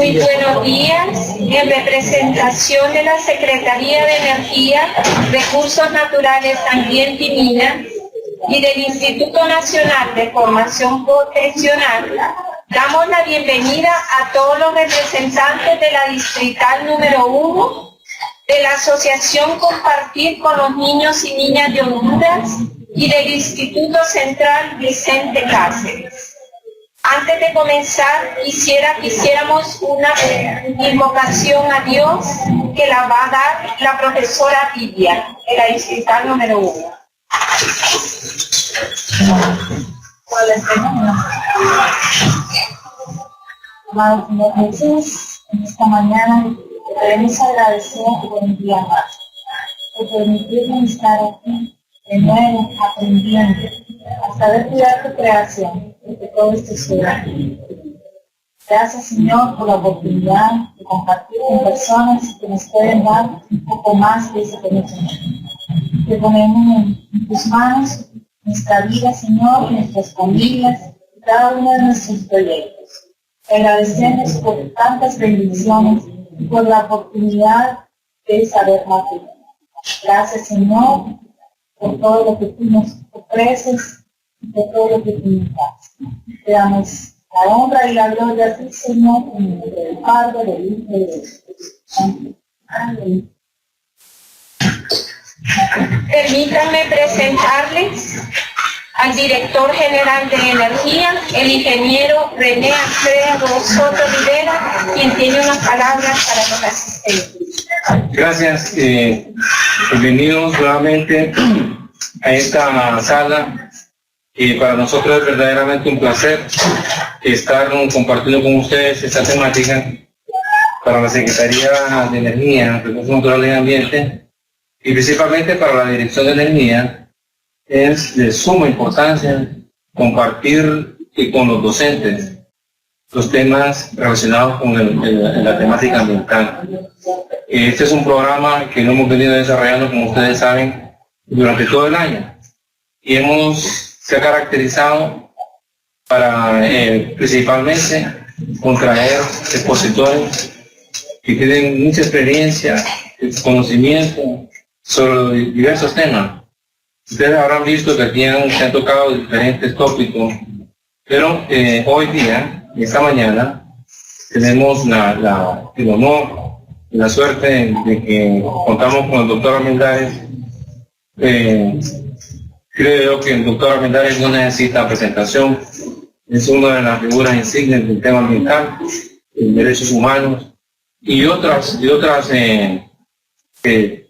Muy buenos días. En representación de la Secretaría de Energía, Recursos Naturales, Ambiente y Minas y del Instituto Nacional de Formación Profesional, damos la bienvenida a todos los representantes de la Distrital número 1 de la Asociación Compartir con los Niños y Niñas de Honduras y del Instituto Central Vicente Cáceres. Antes de comenzar, quisiéramos una invocación a Dios que la va a dar la profesora Lidia, de la Distrital número 1. Amado Señor Jesús, en esta mañana queremos agradecer por un día más, por permitirnos estar aquí de nuevo aprendiendo a saber cuidar tu creación, porque todo esto es aquí. Gracias, Señor, por la oportunidad de compartir con personas que nos pueden dar un poco más de ese conocimiento. Te ponemos en tus manos nuestra vida, Señor, nuestras familias y cada uno de nuestros proyectos. Te agradecemos por tantas bendiciones y por la oportunidad de saber más de ti. Gracias, Señor, por todo lo que tú nos ofreces y por todo lo que tú nos das. Te damos la honra y la gloria a ti, Señor, en el nombre del Padre, del Hijo y del Espíritu. Amén. Permítanme presentarles al director general de Energía, el ingeniero René Alfredo Soto Rivera, quien tiene unas palabras para los asistentes. Gracias, bienvenidos nuevamente a esta sala. Para nosotros es verdaderamente un placer estar compartiendo con ustedes esta temática para la Secretaría de Energía, Recursos Naturales y Ambiente, y principalmente para la Dirección de Energía. Es de suma importancia compartir con los docentes los temas relacionados con la temática ambiental. Este es un programa que lo hemos venido desarrollando, como ustedes saben, durante todo el año, y se ha caracterizado para principalmente contraer expositores que tienen mucha experiencia, conocimiento sobre diversos temas. Ustedes habrán visto que aquí se han tocado diferentes tópicos, pero hoy día, esta mañana, tenemos el honor y la suerte de que contamos con el doctor Armendáriz. Creo que el doctor Armendáriz no necesita presentación, es una de las figuras insignes del tema ambiental, de derechos humanos y otras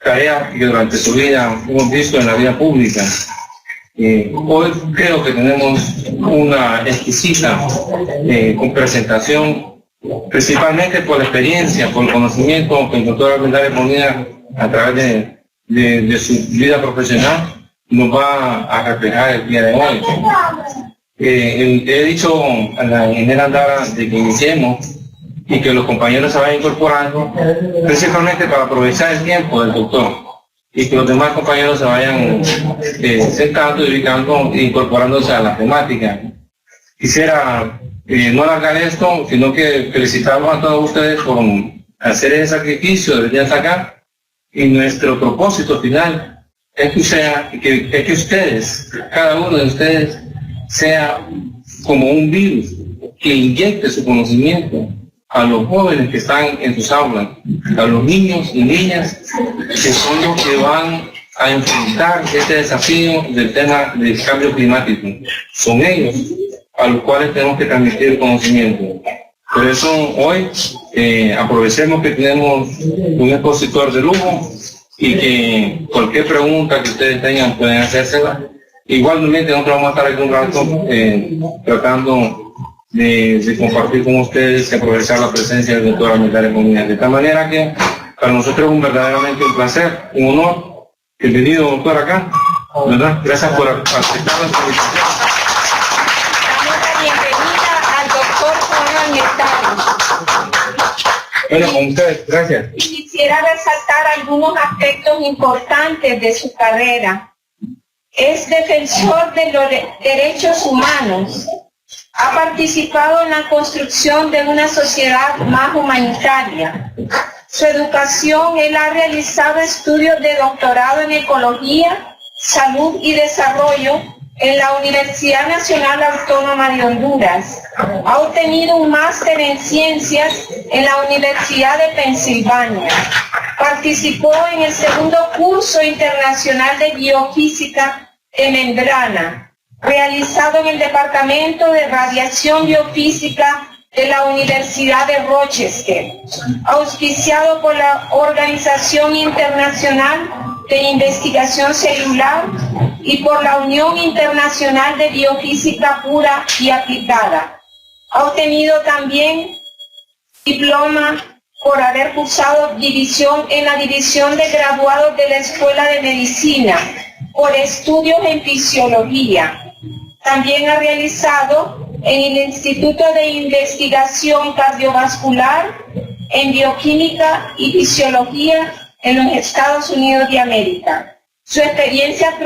tareas que durante su vida hemos visto en la vida pública. Hoy creo que tenemos una exquisita presentación, principalmente por la experiencia, por el conocimiento que el doctor Armendáriz Molina, a través de su vida profesional, nos va a reflejar el día de hoy. He dicho a la ingeniera Andara de que iniciemos y que los compañeros se vayan incorporando, principalmente para aprovechar el tiempo del doctor y que los demás compañeros se vayan sentando y ubicando e incorporándose a la temática. Quisiera no alargar esto, sino que felicitarlos a todos ustedes por hacer ese sacrificio de venir hasta acá, y nuestro propósito final es que ustedes, cada uno de ustedes, sea como un virus que inyecte su conocimiento a los jóvenes que están en sus aulas, a los niños y niñas que son los que van a enfrentar este desafío del tema del cambio climático. Son ellos a los cuales tenemos que transmitir conocimiento. Por eso hoy aprovechemos que tenemos un expositor de lujo y que cualquier pregunta que ustedes tengan pueden hacérsela. Igualmente nosotros vamos a estar aquí un rato tratando de compartir con ustedes y aprovechar la presencia del doctor Armendáriz Molina. De tal manera que para nosotros es verdaderamente un placer, un honor. Bienvenido, doctor, acá, ¿verdad? Gracias por aceptar la invitación. Damos la bienvenida al doctor Juan Armendáriz. Bueno, con ustedes, gracias. Y quisiera resaltar algunos aspectos importantes de su carrera. Es defensor de los derechos humanos, Ha participado en la construcción de una sociedad más humanitaria. Su educación, él ha realizado estudios de doctorado en Ecología, Salud y Desarrollo en la Universidad Nacional Autónoma de Honduras. Ha obtenido un máster en Ciencias en la Universidad de Pensilvania. Participó en el segundo curso internacional de Biofísica de Membrana, realizado en el Departamento de Radiación Biofísica de la Universidad de Rochester, auspiciado por la Organización Internacional de Investigación Celular y por la Unión Internacional de Biofísica Pura y Aplicada. Ha obtenido también diploma por haber cursado en la División de Graduados de la Escuela de Medicina por estudios en Fisiología. También ha realizado en el Instituto de Investigación Cardiovascular en Bioquímica y Fisiología en los Estados Unidos de América. Su experiencia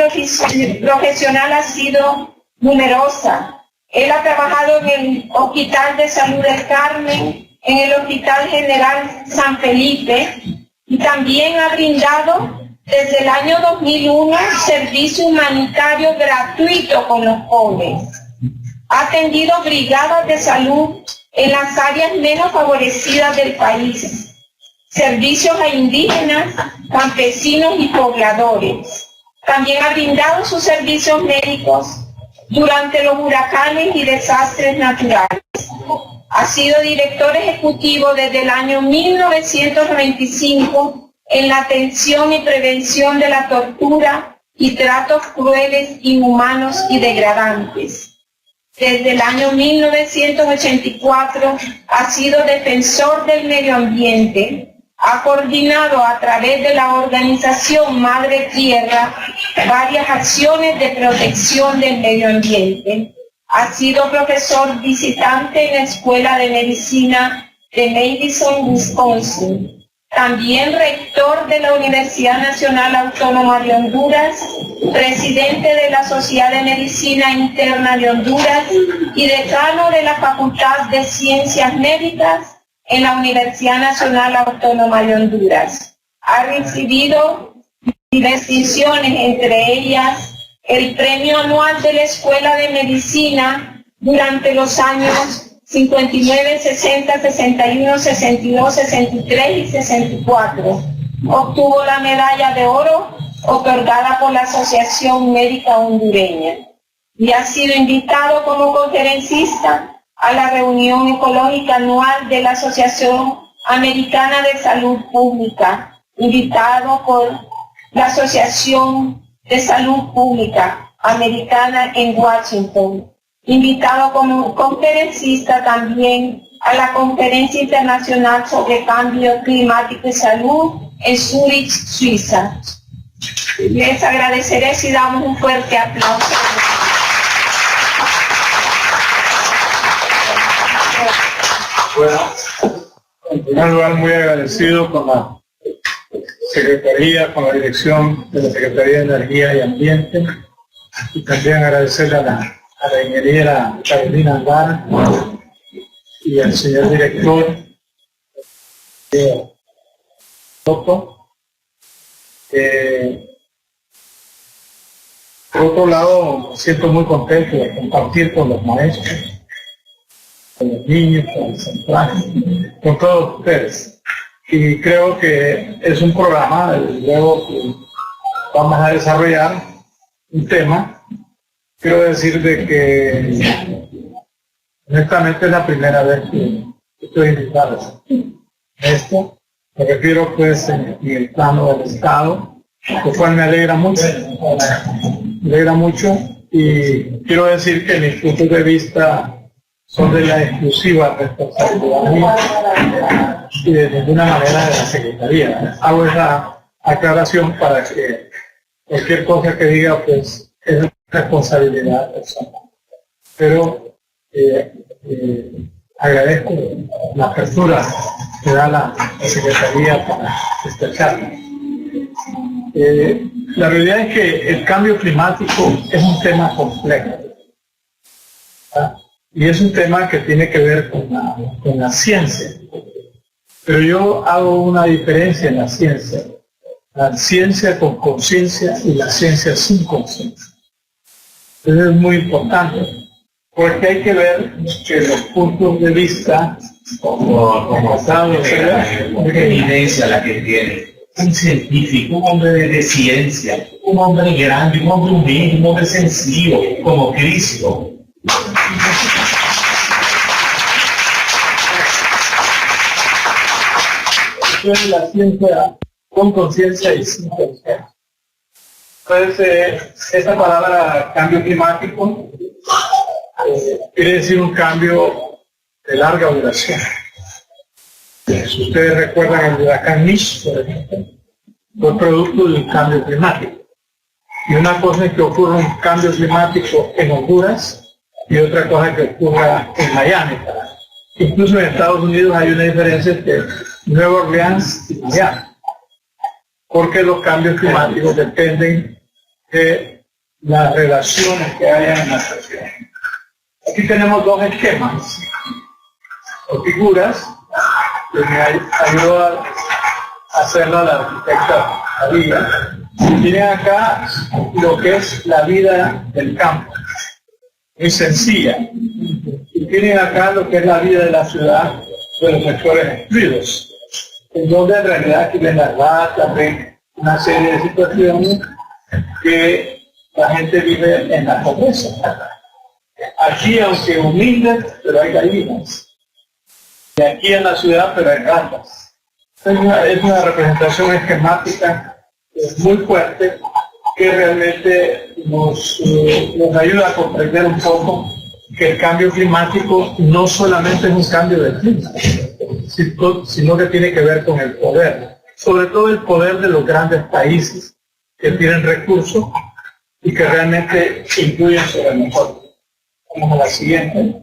profesional ha sido numerosa. Él ha trabajado en el Hospital de Salud del Carmen, en el Hospital General San Felipe, y también ha brindado desde el año 2001 servicio humanitario gratuito con los jóvenes. Ha atendido brigadas de salud en las áreas menos favorecidas del país, servicios a indígenas, campesinos y pobladores. También ha brindado sus servicios médicos durante los huracanes y desastres naturales. Ha sido director ejecutivo desde el año 1995 en la atención y prevención de la tortura y tratos crueles, inhumanos y degradantes. Desde el año 1984 ha sido defensor del medio ambiente. Ha coordinado a través de la organización Madre Tierra varias acciones de protección del medio ambiente. Ha sido profesor visitante en la Escuela de Medicina de Madison, Wisconsin. También rector de la Universidad Nacional Autónoma de Honduras, presidente de la Sociedad de Medicina Interna de Honduras y decano de la Facultad de Ciencias Médicas en la Universidad Nacional Autónoma de Honduras. Ha recibido distinciones, entre ellas el Premio Anual de la Escuela de Medicina durante los años 59, 60, 61, 62, 63 y 64. Obtuvo la medalla de oro otorgada por la Asociación Médica Hondureña y ha sido invitado como conferencista a la reunión ecológica anual de la Asociación Americana de Salud Pública, invitado por la Asociación de Salud Pública Americana en Washington, invitado como conferencista también a la Conferencia Internacional sobre Cambio Climático y Salud en Zúrich, Suiza. Les agradeceré si damos un fuerte aplauso. Bueno, en primer lugar, muy agradecido con la Secretaría, con la dirección de la Secretaría de Energía y Ambiente, y también agradecerle a la ingeniera Carolina Andar y al señor director Toto. Por otro lado, me siento muy contento de compartir con los maestros, con los niños, con el central, con todos ustedes. Y creo que es un programa, desde luego, que vamos a desarrollar un tema. Quiero decir de que honestamente es la primera vez que estoy invitado a esto. Me refiero pues en el plano del Estado, lo cual me alegra mucho. Me alegra mucho y quiero decir que mis puntos de vista son de la exclusiva responsabilidad mía y de ninguna manera de la Secretaría. Hago esa aclaración para que cualquier cosa que diga pues es responsabilidad personal. Pero agradezco la apertura que da la Secretaría para esta charla. La realidad es que el cambio climático es un tema complejo. Y es un tema que tiene que ver con la ciencia. Pero yo hago una diferencia en la ciencia con conciencia y la ciencia sin conciencia. Eso es muy importante, porque hay que ver que los puntos de vista, como qué evidencia la que tiene un científico, un hombre de ciencia, un hombre grande, un hombre humilde, un hombre sencillo, como Cristo. Entonces la ciencia con conciencia y sin conciencia. Entonces, esta palabra cambio climático quiere decir un cambio de larga duración. Si ustedes recuerdan el huracán Mitch, por ejemplo, fue producto de un cambio climático. Y una cosa es que ocurra un cambio climático en Honduras y otra cosa es que ocurra en Miami. Incluso en Estados Unidos hay una diferencia entre Nueva Orleans y Miami, porque los cambios climáticos dependen de las relaciones que haya en la sociedad. Aquí tenemos dos esquemas o figuras que me ayudó a hacerlo la arquitecta María. Tienen acá lo que es la vida del campo, muy sencilla. Y tienen acá lo que es la vida de la ciudad de los sectores excluidos, en donde en realidad aquí ven las ratas, ven una serie de situaciones que la gente vive en la pobreza. Aquí, aunque humilde, pero hay gallinas. Y aquí en la ciudad, pero hay ratas. Es una representación esquemática muy fuerte que realmente nos ayuda a comprender un poco que el cambio climático no solamente es un cambio de clima, sino que tiene que ver con el poder, sobre todo el poder de los grandes países que tienen recursos y que realmente influyen sobre nosotros. Vamos a la siguiente.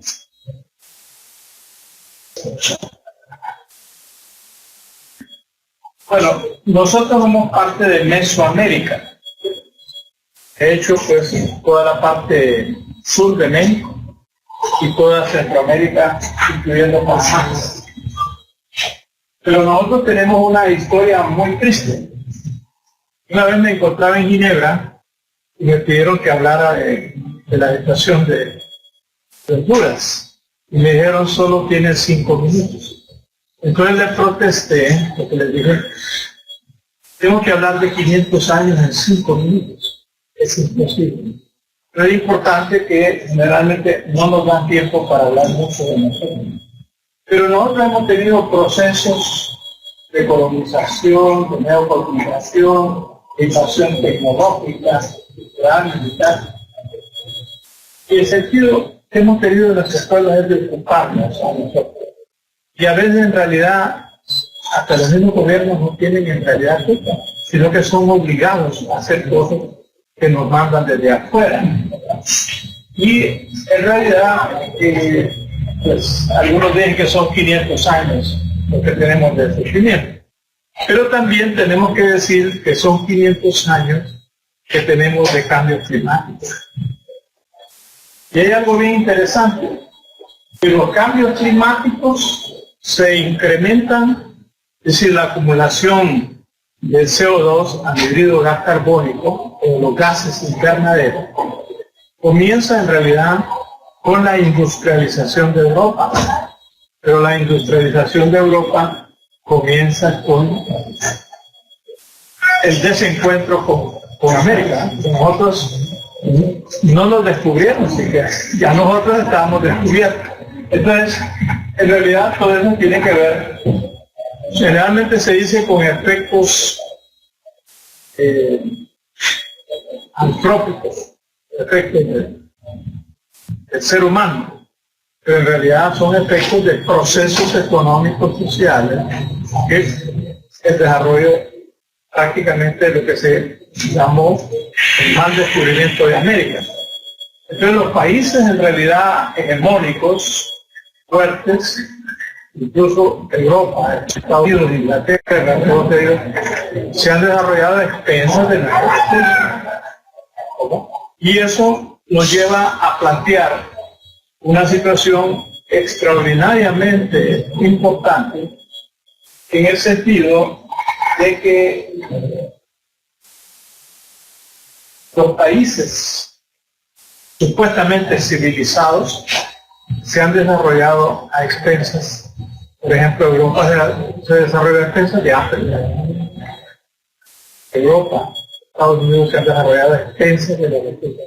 Bueno, nosotros somos parte de Mesoamérica. De hecho, pues toda la parte sur de México y toda Centroamérica, incluyendo Panamá. Pero nosotros tenemos una historia muy triste. Una vez me encontraba en Ginebra y me pidieron que hablara de la situación de Honduras. Y me dijeron, solo tienen 5 minutos. Entonces le protesté, porque les dije, tengo que hablar de 500 años en 5 minutos. Es imposible. Pero es importante que generalmente no nos dan tiempo para hablar mucho de nosotros. Pero nosotros hemos tenido procesos de colonización, de neocolonización, de invasión tecnológica, cultural, militar. Y el sentido que hemos tenido en las escuelas es de ocuparnos a nosotros. Y a veces en realidad, hasta los mismos gobiernos no tienen en realidad culpa, sino que son obligados a hacer cosas que nos mandan desde afuera. Y en realidad, pues algunos dicen que son 500 años lo que tenemos de sufrimiento. Pero también tenemos que decir que son 500 años que tenemos de cambio climático. Y hay algo bien interesante, que los cambios climáticos se incrementan, es decir, la acumulación del CO2, anhidrido gas carbónico, o los gases invernaderos, comienza en realidad con la industrialización de Europa. Pero la industrialización de Europa comienza con el desencuentro con América. Nosotros no nos descubrieron siquiera, ya nosotros estábamos descubiertos. Entonces, en realidad todo eso tiene que ver, generalmente se dice con efectos antrópicos, efectos del ser humano, pero en realidad son efectos de procesos económicos sociales, que es el desarrollo prácticamente de lo que se llamó el mal descubrimiento de América. Entonces los países en realidad hegemónicos, fuertes, incluso Europa, Estados Unidos, Inglaterra, todos ellos, se han desarrollado a expensas de nosotros. Y eso nos lleva a plantear una situación extraordinariamente importante en el sentido de que los países supuestamente civilizados se han desarrollado a expensas. Por ejemplo, Europa se desarrolla a expensas de África. Europa, Estados Unidos se han desarrollado a expensas de los recursos.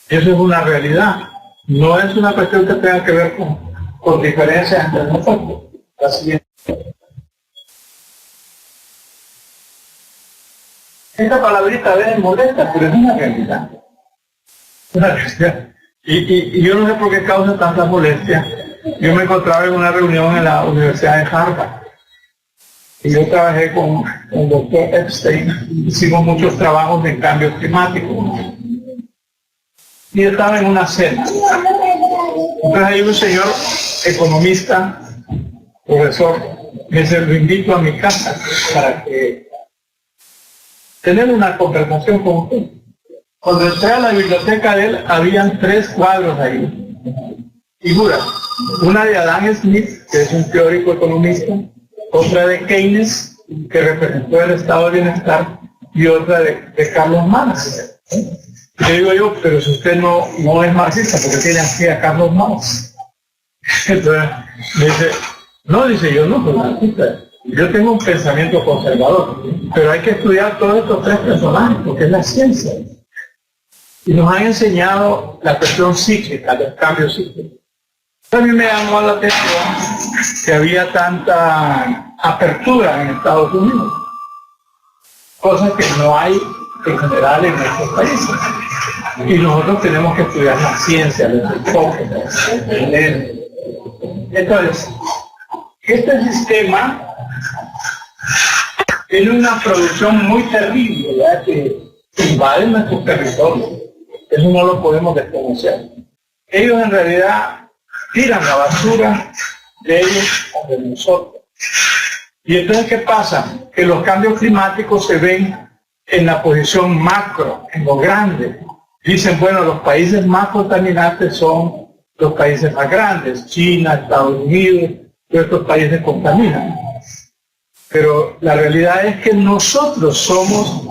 Eso es una realidad. No es una cuestión que tenga que ver con diferencias entre nosotros. La siguiente. Esta palabrita a veces molesta, pero es una realidad. Una realidad. Y yo no sé por qué causa tanta molestia. Yo me encontraba en una reunión en la Universidad de Harvard. Y yo trabajé con el doctor Epstein. Hicimos muchos trabajos en cambio climático. Y estaba en una cena. Entonces hay un señor economista, profesor, que se lo invito a mi casa para que tener una conversación con usted. Cuando entré a la biblioteca de él, habían 3 cuadros ahí. Figuras. Una de Adam Smith, que es un teórico economista, otra de Keynes, que representó el estado de bienestar, y otra de Carlos Marx. Le digo yo, pero si usted no es marxista, porque tiene aquí a Carlos Marx. Entonces me dice, no, dice yo, no soy marxista. Yo tengo un pensamiento conservador, pero hay que estudiar todos estos 3 personajes, porque es la ciencia. Y nos han enseñado la cuestión cíclica, los cambios cíclicos. A mí me llamó la atención que había tanta apertura en Estados Unidos, cosas que no hay en general en nuestros países. Y nosotros tenemos que estudiar la ciencia, los enfoques, leer. Entonces, este sistema tiene una producción muy terrible, ¿verdad? Que invade nuestros territorios. Eso no lo podemos desconocer. Ellos en realidad tiran la basura de ellos o de nosotros. Y entonces, ¿qué pasa? Que los cambios climáticos se ven en la posición macro, en lo grande. Dicen, bueno, los países más contaminantes son los países más grandes, China, Estados Unidos, todos estos países contaminan. Pero la realidad es que nosotros somos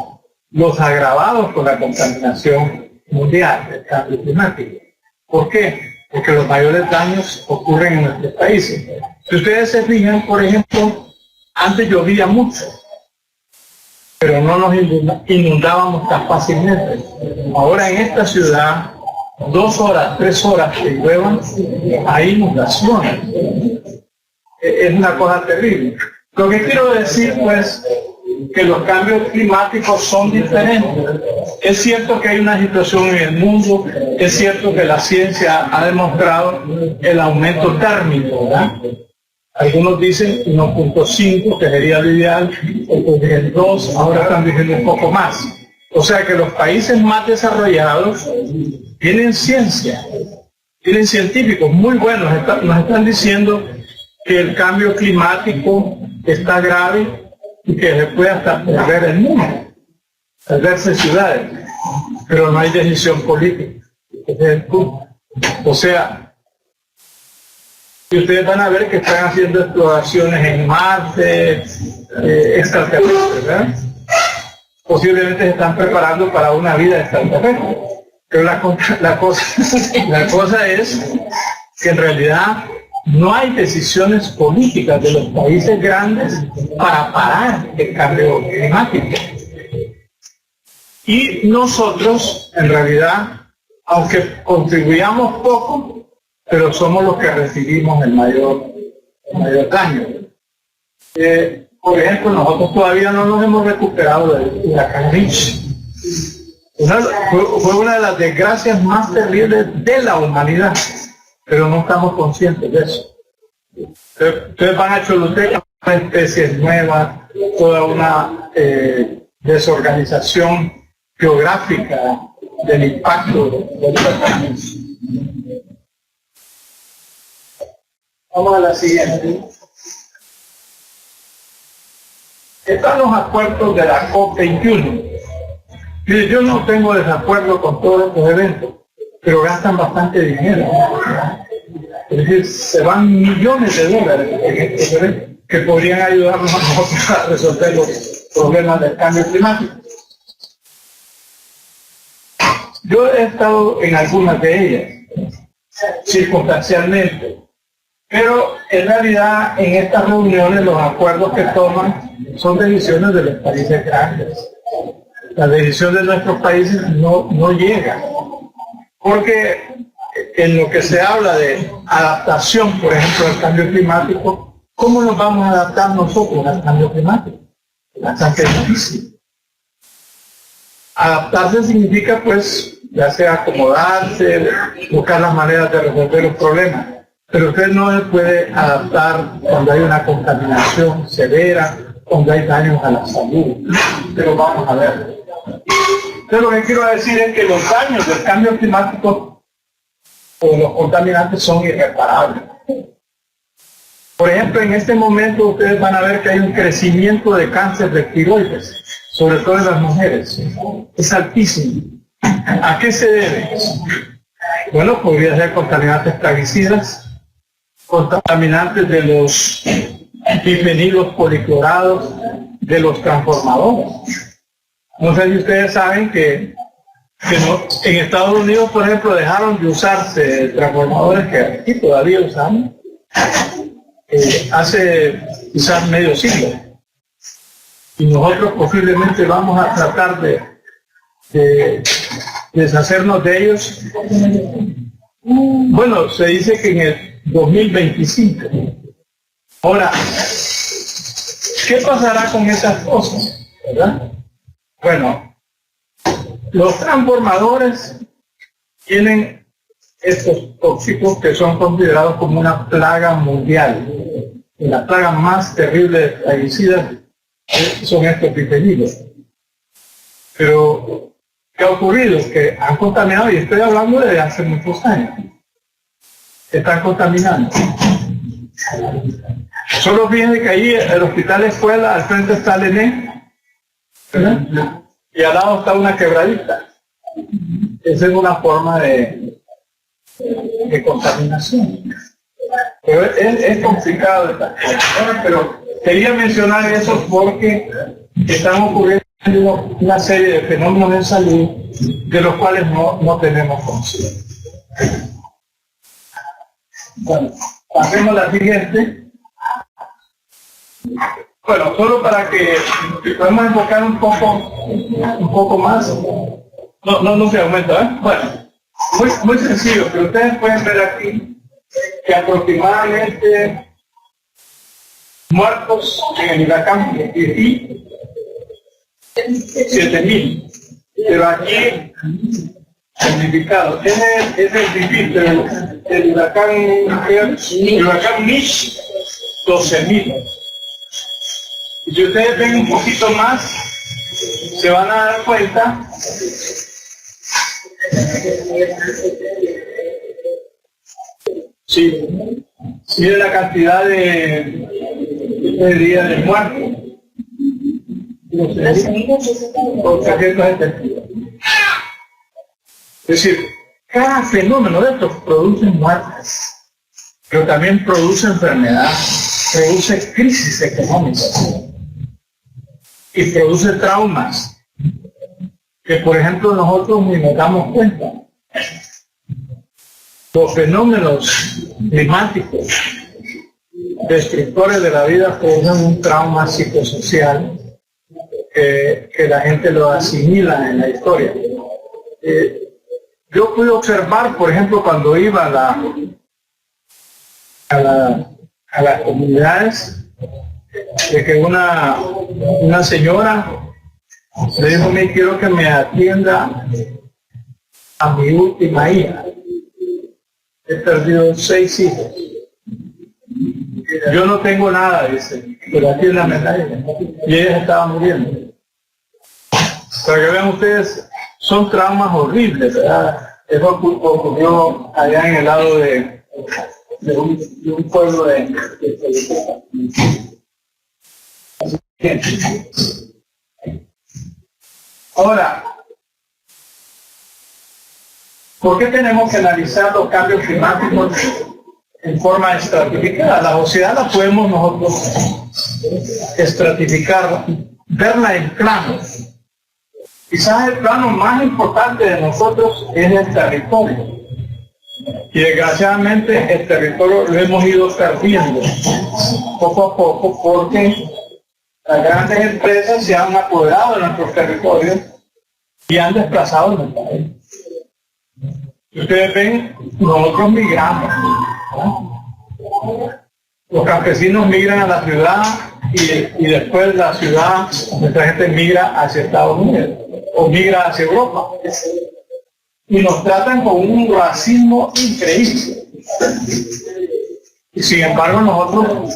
los agravados por la contaminación mundial, el cambio climático. ¿Por qué? Porque los mayores daños ocurren en nuestros países. Si ustedes se fijan, por ejemplo, antes llovía mucho, pero no nos inundábamos tan fácilmente. Ahora en esta ciudad, 2 horas, 3 horas que lluevan, hay inundaciones. Es una cosa terrible. Lo que quiero decir, pues, que los cambios climáticos son diferentes. Es cierto que hay una situación en el mundo, es cierto que la ciencia ha demostrado el aumento térmico, ¿verdad? Algunos dicen 1.5, que sería lo ideal, otros dicen 2, ahora están diciendo un poco más. O sea que los países más desarrollados tienen ciencia, tienen científicos muy buenos, nos están diciendo que el cambio climático está grave y que se puede hasta perder el mundo, perderse ciudades, pero no hay decisión política. Ese es el punto. O sea, y ustedes van a ver que están haciendo exploraciones en Marte, extraterrestres, ¿verdad? Posiblemente se están preparando para una vida extraterrestre. Pero la cosa es que en realidad no hay decisiones políticas de los países grandes para parar el cambio climático. Y nosotros, en realidad, aunque contribuyamos poco, pero somos los que recibimos el mayor daño. Por ejemplo, nosotros todavía no nos hemos recuperado del huracán Mitch. Fue una de las desgracias más terribles de la humanidad, pero no estamos conscientes de eso. Ustedes van a Choluteca, especies nuevas, toda una desorganización geográfica del impacto del huracán. Vamos a la siguiente. Están los acuerdos de la COP21. Mire, yo no tengo desacuerdo con todos estos eventos, pero gastan bastante dinero. Es decir, se van millones de dólares en este proyecto que podrían ayudarnos a nosotros a resolver los problemas del cambio climático. Yo he estado en algunas de ellas, circunstancialmente, pero en realidad en estas reuniones los acuerdos que toman son decisiones de los países grandes. La decisión de nuestros países no llega, porque en lo que se habla de adaptación, por ejemplo, al cambio climático, ¿cómo nos vamos a adaptar nosotros al cambio climático? Bastante difícil. Adaptarse significa, pues, ya sea acomodarse, buscar las maneras de resolver los problemas. Pero usted no se puede adaptar cuando hay una contaminación severa, cuando hay daños a la salud. Pero vamos a ver. Entonces lo que quiero decir es que los daños del cambio climático o los contaminantes son irreparables. Por ejemplo, en este momento ustedes van a ver que hay un crecimiento de cáncer de tiroides, sobre todo en las mujeres. Es altísimo. ¿A qué se debe? Bueno, podría ser contaminantes plaguicidas, contaminantes de los bifenilos policlorados, de los transformadores. No sé si ustedes saben que en Estados Unidos, por ejemplo, dejaron de usarse transformadores que aquí todavía usamos hace quizás medio siglo. Y nosotros posiblemente vamos a tratar de deshacernos de ellos. Bueno, se dice que en el 2025. Ahora, ¿qué pasará con esas cosas? ¿Verdad? Bueno, los transformadores tienen estos tóxicos que son considerados como una plaga mundial. Y la plaga más terrible de plaguicidas son estos bifenilos. Pero, ¿qué ha ocurrido? Que han contaminado, y estoy hablando de hace muchos años. Están contaminando. Solo fíjense que ahí el hospital escuela, al frente está el ENE, ¿verdad? Y al lado está una quebradita. Esa es una forma de contaminación. Pero es complicado estas cosas, pero quería mencionar eso porque están ocurriendo una serie de fenómenos en salud de los cuales no tenemos conciencia. Bueno, pasemos a la siguiente. Bueno, solo para que podamos enfocar un poco más. No se aumenta, ¿eh? Bueno, muy sencillo, pero ustedes pueden ver aquí que aproximadamente muertos en el huracán y 7,000. Pero aquí, significado, es el difícil, el huracán Mitch, 12,000. Y si ustedes ven un poquito más, se van a dar cuenta mire la cantidad de días de muertos. Es decir, cada fenómeno de estos produce muertes, pero también produce enfermedad, produce crisis económicas y produce traumas que, por ejemplo, nosotros ni nos damos cuenta. Los fenómenos climáticos destructores de la vida producen un trauma psicosocial que la gente lo asimila en la historia. Yo pude observar, por ejemplo, cuando iba a las comunidades, de que una señora le dijo: me quiero que me atienda a mi última hija. He perdido 6 hijos. Yo no tengo nada, dice, pero aquí es la medalla. Y ella estaba muriendo. Para que vean ustedes, son traumas horribles, ¿verdad? Eso ocurrió allá en el lado de un pueblo de Ahora, ¿Por qué tenemos que analizar los cambios climáticos en forma estratificada? La sociedad la podemos nosotros estratificar, verla en planos. Quizás el plano más importante de nosotros es el territorio. Y desgraciadamente el territorio lo hemos ido perdiendo poco a poco porque las grandes empresas se han apoderado de nuestros territorios y han desplazado nuestro país. Ustedes ven, nosotros migramos, ¿no? Los campesinos migran a la ciudad y después la ciudad, nuestra gente migra hacia Estados Unidos o migra hacia Europa. Y nos tratan con un racismo increíble. Y sin embargo nosotros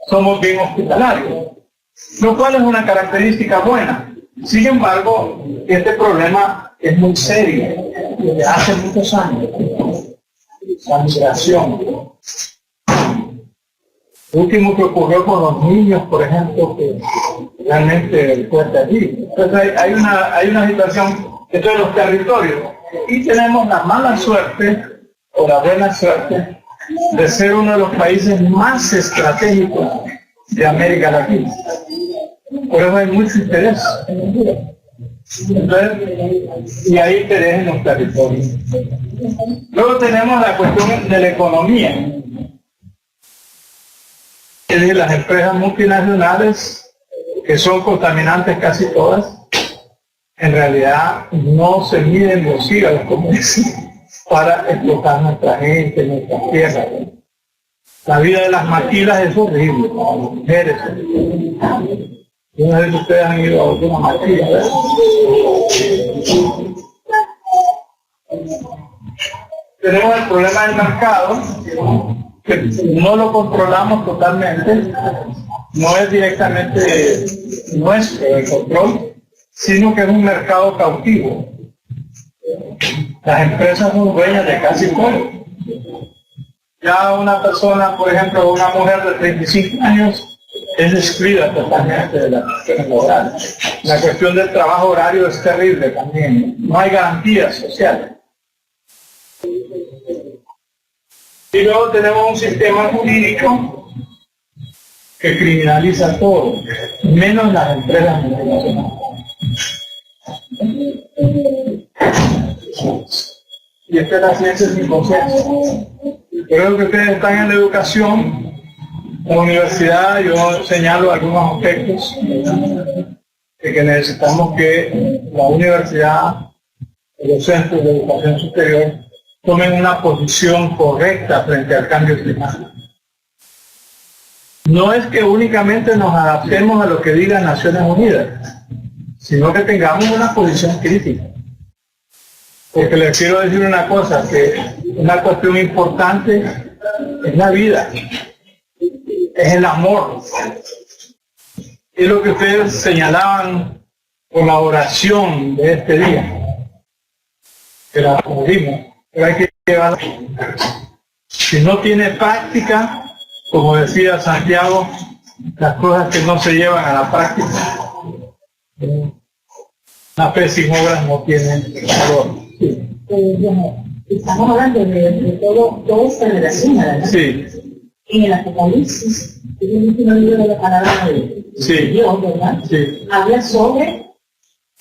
somos bien hospitalarios, lo cual es una característica buena. Sin embargo, este problema es muy serio desde hace muchos años. La migración. Lo último que ocurrió con los niños, por ejemplo, que realmente fue terrible. Entonces hay una situación entre los territorios y tenemos la mala suerte o la buena suerte de ser uno de los países más estratégicos de América Latina. Por eso hay mucho interés en el mundo. Entonces, y hay interés en los territorios. Luego tenemos la cuestión de la economía. Es decir, las empresas multinacionales, que son contaminantes casi todas, en realidad no se miden los hígados, como dicen, para explotar nuestra gente, nuestras tierras. La vida de las maquilas es horrible para las mujeres. Yo no sé si ustedes han ido a alguna maquila, ¿verdad? Tenemos el problema del mercado, que no lo controlamos totalmente, no es directamente nuestro el control, sino que es un mercado cautivo. Las empresas son dueñas de casi todo. Ya una persona, por ejemplo, una mujer de 35 años, es excluida totalmente de la cuestión laboral. La cuestión del trabajo horario es terrible también. No hay garantías sociales. Y luego tenemos un sistema jurídico que criminaliza todo, menos las empresas multinacionales. Y esta es la ciencia sin consenso. Creo que ustedes están en la educación, en la universidad. Yo señalo algunos aspectos de que necesitamos que la universidad, los centros de educación superior, tomen una posición correcta frente al cambio climático. No es que únicamente nos adaptemos a lo que digan Naciones Unidas, sino que tengamos una posición crítica. Porque les quiero decir una cosa, que una cuestión importante es la vida, es el amor. Es lo que ustedes señalaban con la oración de este día, que la vimos, pero hay que llevarla. Si no tiene práctica, como decía Santiago, las cosas que no se llevan a la práctica, la fe sin obras no tiene valor. Sí. Estamos hablando de todo se relaciona, ¿verdad? Sí. En el Apocalipsis, el último libro de la palabra de Dios, ¿verdad? Sí. Habla sobre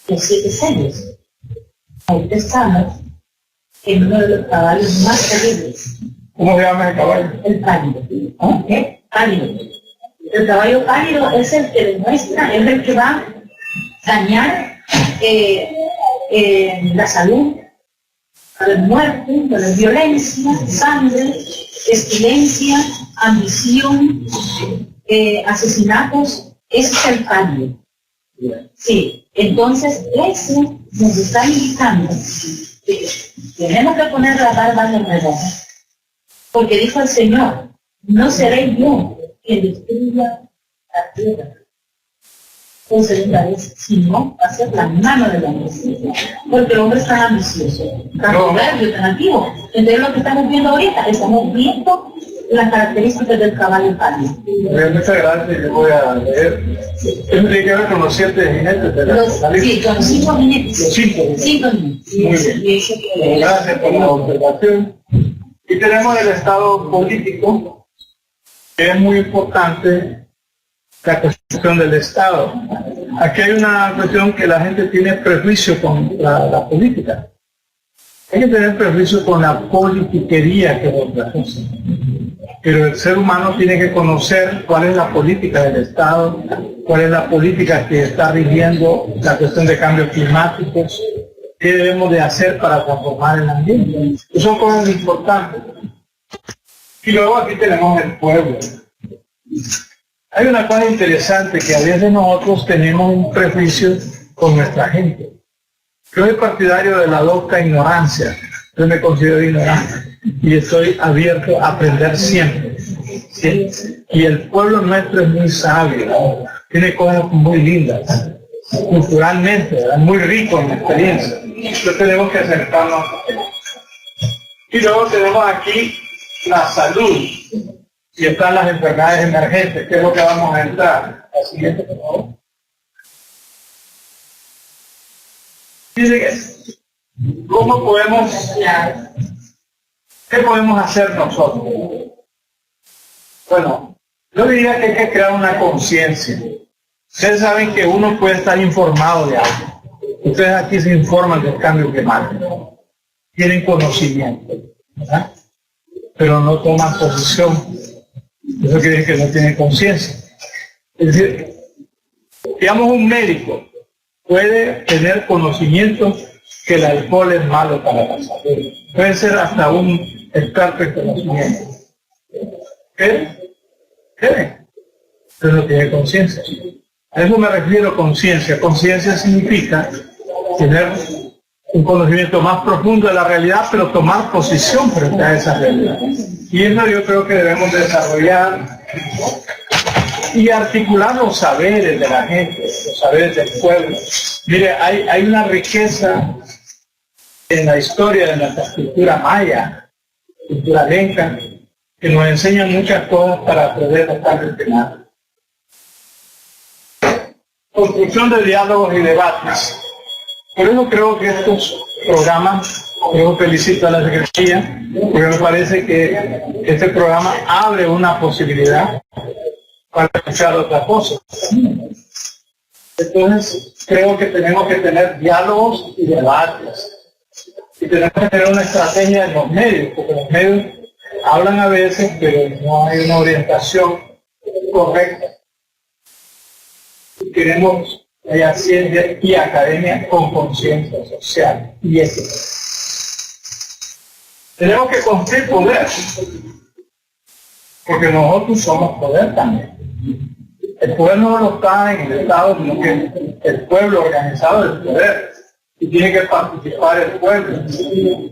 los 7 sellos. Ahorita estamos en uno de los caballos más terribles. ¿Cómo se llama el caballo? El pálido. ¿Qué? Pálido. El caballo pálido es el que demuestra, es el que va a dañar la salud, va a haber muerte, va a haber violencia, sangre, pestilencia, ambición, asesinatos. Ese es el pálido. Sí, entonces eso nos está indicando que tenemos que poner la barba en el reloj. Porque dijo el Señor, no seré yo quien destruya la tierra por segunda vez, sino va a ser la mano de la justicia. Porque el hombre es tan ambicioso, tan soberbio, tan antiguo. Entonces lo que estamos viendo ahorita, estamos viendo las características del caballo infantil. Muchas gracias, yo voy a leer. Eso tiene que ver con los 7 jinetes de la Sí, con 5 jinetes. Los 5 jinetes. 5 jinetes. Muy bien. Gracias por la observación. Y tenemos el estado político, que es muy importante, la constitución del Estado. Aquí hay una cuestión que la gente tiene prejuicio con la política. Hay que tener prejuicio con la politiquería, que es otra cosa. Pero el ser humano tiene que conocer cuál es la política del Estado, cuál es la política que está rigiendo la cuestión de cambios climáticos, qué debemos de hacer para transformar el ambiente. Esas son cosas importantes. Y luego aquí tenemos el pueblo. Hay una cosa interesante, que a veces nosotros tenemos un prejuicio con nuestra gente. Yo soy partidario de la docta ignorancia. Yo me considero ignorante y estoy abierto a aprender siempre. ¿Sí? Y el pueblo nuestro es muy sabio, ¿no? Tiene cosas muy lindas, culturalmente, ¿verdad? Muy rico en experiencia. Entonces tenemos que acercarnos. Y luego tenemos aquí la salud. Y están las enfermedades emergentes, que es lo que vamos a entrar. La siguiente, por favor. Dice, ¿cómo podemos, qué podemos hacer nosotros? Bueno, yo diría que hay que crear una conciencia. Ustedes saben que uno puede estar informado de algo. Ustedes aquí se informan del cambio climático. Tienen conocimiento, ¿verdad? Pero no toman posición. Eso quiere decir que no tienen conciencia. Es decir, digamos, un médico puede tener conocimiento que el alcohol es malo para la salud. Puede ser hasta un experto en conocimiento. ¿Qué? Pero no tiene conciencia. A eso me refiero conciencia. Conciencia significa tener un conocimiento más profundo de la realidad, pero tomar posición frente a esa realidad. Y eso yo creo que debemos desarrollar y articular los saberes de la gente, los saberes del pueblo. Mire, hay una riqueza en la historia de nuestra cultura maya, cultura lenca, que nos enseña muchas cosas para poder estar entrenados. Construcción de diálogos y debates. Por eso creo que estos programas, yo felicito a la Secretaría, porque me parece que este programa abre una posibilidad para escuchar otras cosas. Entonces, creo que tenemos que tener diálogos y debates. Y tenemos que tener una estrategia en los medios, porque los medios hablan a veces, pero no hay una orientación correcta. Queremos que haya ciencia y academia con conciencia social y ética. Tenemos que construir poder, porque nosotros somos poder también. El poder no lo está en el Estado, sino que el pueblo organizado es el poder. Y tiene que participar el pueblo.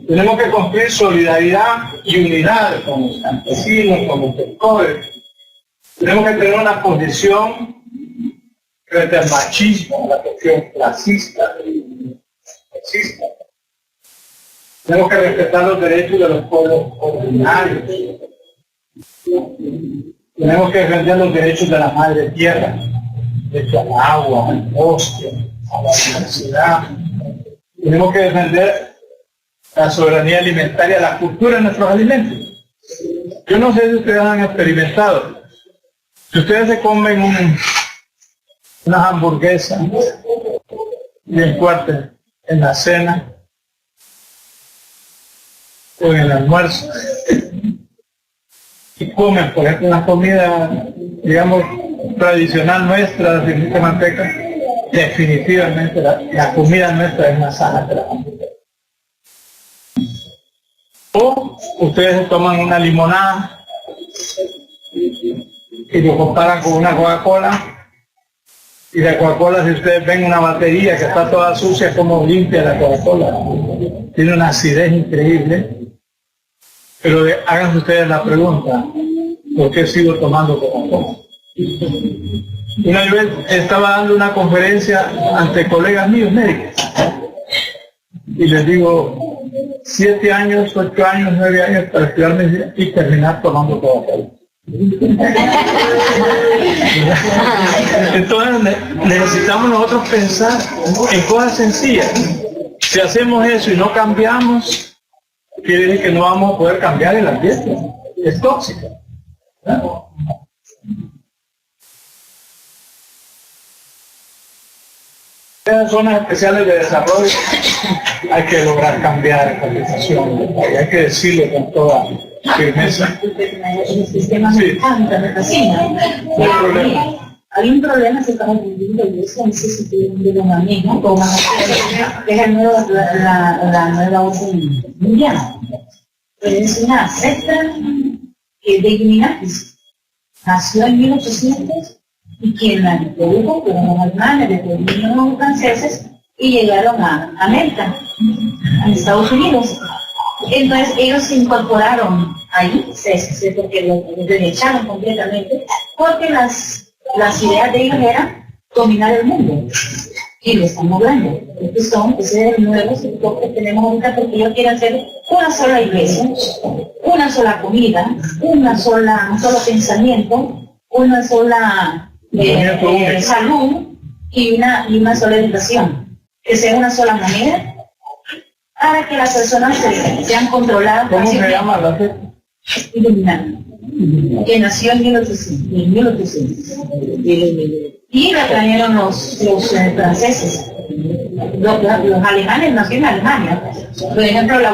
Tenemos que construir solidaridad y unidad con los campesinos, con los sectores. Tenemos que tener una posición frente al machismo, la cuestión clasista, sexista. Tenemos que respetar los derechos de los pueblos originarios. Tenemos que defender los derechos de la madre tierra, derecho al agua, al bosque, a la universidad. Tenemos que defender la soberanía alimentaria, la cultura de nuestros alimentos. Yo no sé si ustedes han experimentado. Si ustedes se comen unas hamburguesas bien fuertes en la cena o en el almuerzo y comen, por ejemplo, una comida, digamos, tradicional nuestra, de mucha manteca, definitivamente la comida nuestra es más sana que la hamburguesa. O ustedes se toman una limonada y lo comparan con una Coca-Cola. Y la Coca-Cola, si ustedes ven una batería que está toda sucia, como limpia la Coca-Cola. Tiene una acidez increíble. Pero háganse ustedes la pregunta, ¿por qué sigo tomando Coca-Cola? Una vez estaba dando una conferencia ante colegas míos médicos. Y les digo, 7 años, 8 años, 9 años para estudiar medicina y terminar tomando Coca-Cola. Entonces necesitamos nosotros pensar en cosas sencillas. Si hacemos eso y no cambiamos, quiere decir que no vamos a poder cambiar el ambiente. Es tóxico. En zonas especiales de desarrollo hay que lograr cambiar esta situación, hay que decirlo con toda firmeza. El sistema Sí. me fascina. No hay problema. Hay un problema que estamos viviendo y eso necesita de un amigo, como que es el nuevo, la nueva orden mundial. Es una secta que de Illuminatis nació en 1800 y quien la introdujo fueron los alemanes, después vinieron los franceses y llegaron a América, a Estados Unidos. Entonces ellos se incorporaron ahí, porque los derecharon completamente, porque las ideas de ellos eran dominar el mundo. Y lo están logrando. Ese es el nuevo sector que tenemos ahorita, porque ellos quieren hacer una sola iglesia, una sola comida, un solo pensamiento, una sola salud y una sola educación. Que sea una sola moneda para que las personas sean controladas. ¿Cómo se llama la secta? Illuminati, que nació en 1800. Y la trajeron los franceses. Los alemanes nacieron en Alemania. Por ejemplo, la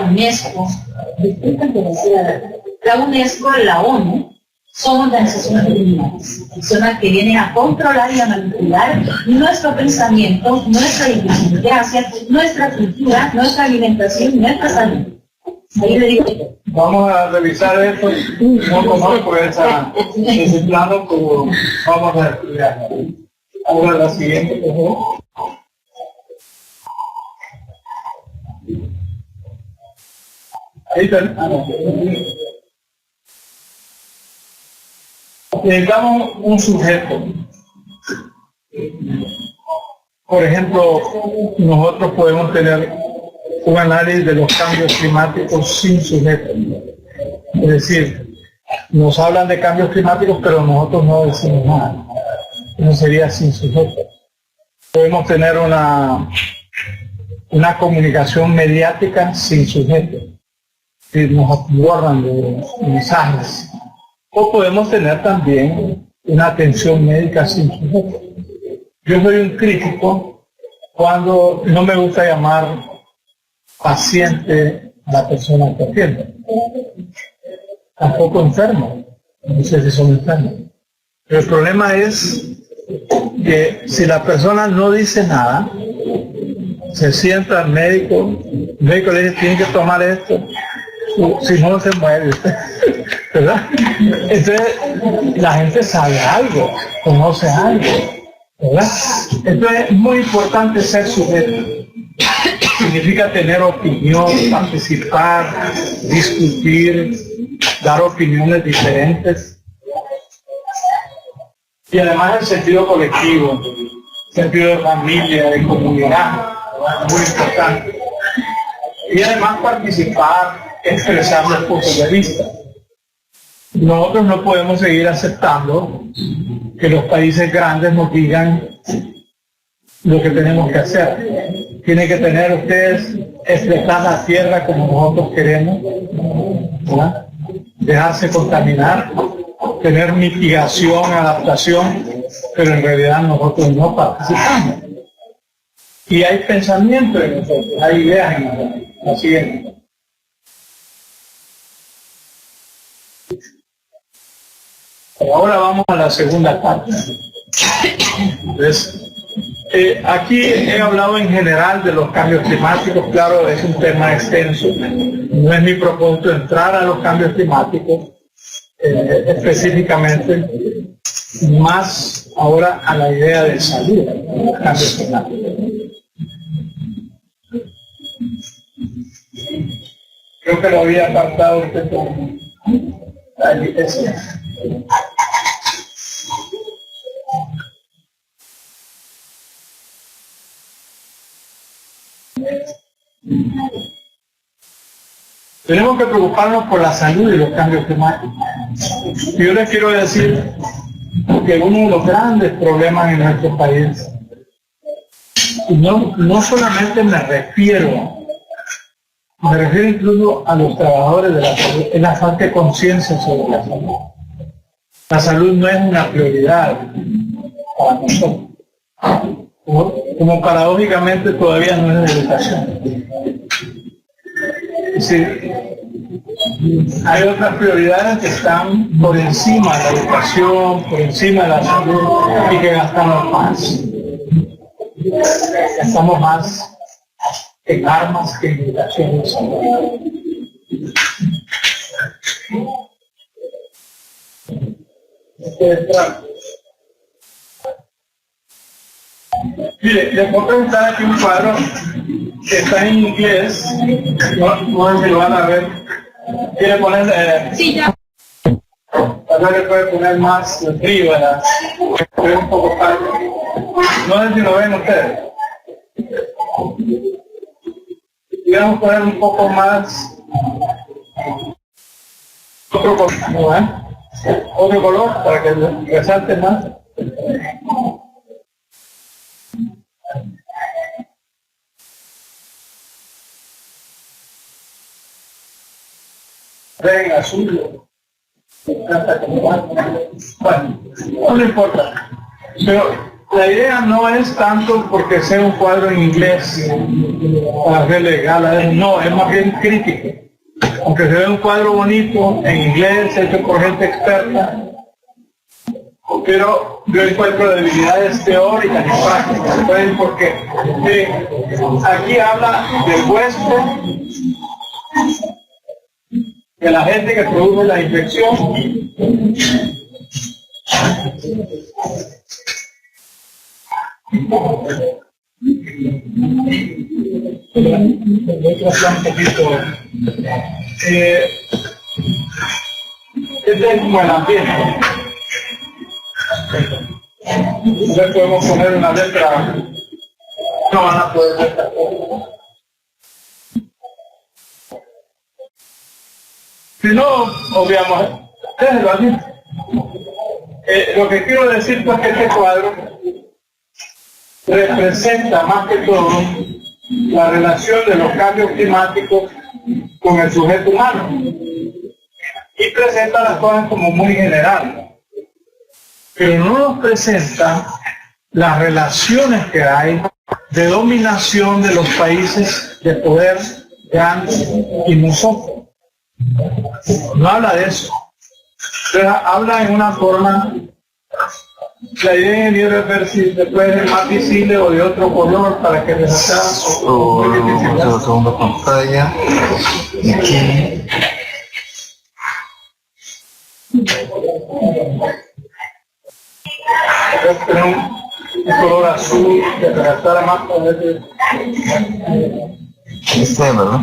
UNESCO, la ONU, son organizaciones criminales, personas que vienen a controlar y a manipular nuestro pensamiento, nuestra idiosincrasia, nuestra cultura, nuestra alimentación, nuestra salud. Ahí le digo. Vamos a revisar esto un poco más por ese plano, como vamos a estudiar. Ahora la siguiente, por favor. Ahí está. Necesitamos un sujeto. Por ejemplo, nosotros podemos tener un análisis de los cambios climáticos sin sujeto. Es decir, nos hablan de cambios climáticos, pero nosotros no decimos nada. No sería sin sujeto. Podemos tener una comunicación mediática sin sujeto. Si nos borran de mensajes. O podemos tener también una atención médica sin sujeto. Yo soy un crítico cuando no me gusta llamar paciente a la persona que atiende. Tampoco enfermo. No sé si son enfermos. Pero el problema es que si la persona no dice nada, se sienta el médico le dice, tiene que tomar esto, si no se muere usted, ¿verdad? Entonces, la gente sabe algo, conoce algo, ¿verdad? Entonces, es muy importante ser sujeto. Significa tener opinión, participar, discutir, dar opiniones diferentes. Y además el sentido colectivo, sentido de familia, de comunidad, muy importante. Y además participar, expresar los puntos de vista. Nosotros no podemos seguir aceptando que los países grandes nos digan lo que tenemos que hacer. Tienen que tener ustedes, explotar la tierra como nosotros queremos, ¿verdad? Dejarse contaminar, tener mitigación, adaptación, pero en realidad nosotros no participamos. Y hay pensamiento en nosotros, hay ideas en nosotros. La siguiente. Ahora vamos a la segunda parte. Entonces, aquí he hablado en general de los cambios climáticos, claro, es un tema extenso. No es mi propósito entrar a los cambios climáticos específicamente, más ahora a la idea de salud, los cambios climáticos. Creo que lo había apartado usted con la evidencia. Tenemos que preocuparnos por la salud y los cambios climáticos. Y yo les quiero decir que uno de los grandes problemas en nuestro país, y no solamente me refiero incluso a los trabajadores de la salud, es la falta de conciencia sobre la salud. La salud no es una prioridad para nosotros. Como paradójicamente todavía no es de educación. Es decir, hay otras prioridades que están por encima de la educación, por encima de la salud, y que gastamos más. Gastamos más en armas que en educación y salud. Mire, les voy a presentar aquí un cuadro que está en inglés, no sé si lo van a ver. ¿Quiere poner? Sí, ya. Tal vez le puede poner más frío, ¿verdad? Pero es un poco pálido. No sé si lo ven ustedes. Queremos poner un poco más otro color, ¿no? Otro color para que resalte más. Ven azul. Bueno, no importa. Pero la idea no es tanto porque sea un cuadro en inglés para hacerle gala, no, es más bien crítico. Aunque se ve un cuadro bonito en inglés, hecho por gente experta, pero yo encuentro debilidades teóricas y prácticas. ¿Saben por qué? Aquí habla del huésped, de la gente que produce la infección, este es como el ambiente. Entonces podemos poner una letra, no van a poder ver esta cosa. Si no, obviamos, déjenlo así. Lo que quiero decir pues que este cuadro representa más que todo la relación de los cambios climáticos con el sujeto humano y presenta las cosas como muy generales, pero no nos presenta las relaciones que hay de dominación de los países de poder grandes y nosotros. No habla de eso. Pero habla en una forma, la idea ingeniero es ver si se puede ser más visible o de otro color para que les sea la segunda pantalla. Y aquí. Tener un color azul que redactara más poder. Este, ¿verdad?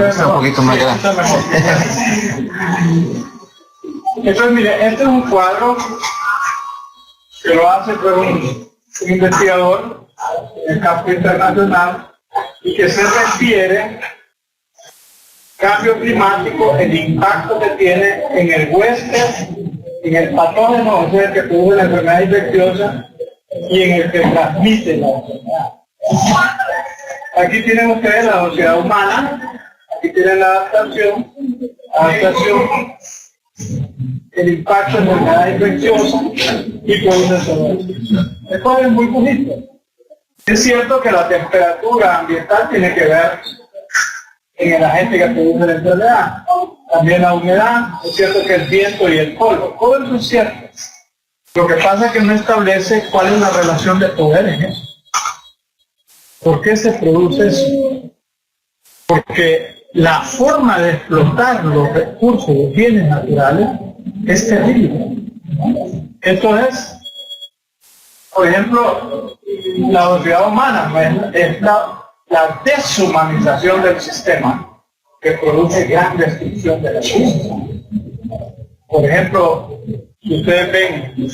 Está un poquito más grande. Entonces, mire, este es un cuadro que lo hace pues, un investigador en el campo internacional y que se refiere al cambio climático, el impacto que tiene en el huésped, en el patógeno, o sea, el que produce la enfermedad infecciosa y en el que transmite la enfermedad. Aquí tienen ustedes la sociedad humana, aquí tienen la adaptación, el impacto en la enfermedad infecciosa y produce todo eso. Esto es muy bonito. Es cierto que la temperatura ambiental tiene que ver en el agente que produce la enfermedad. También la humedad, es cierto que el viento y el polvo, todo eso es cierto. Lo que pasa es que no establece cuál es la relación de poder en eso. ¿Por qué se produce eso? Porque la forma de explotar los recursos, los bienes naturales, es terrible. Entonces, por ejemplo, la sociedad humana es la deshumanización del sistema que produce gran destrucción de la vida. Por ejemplo, si ustedes ven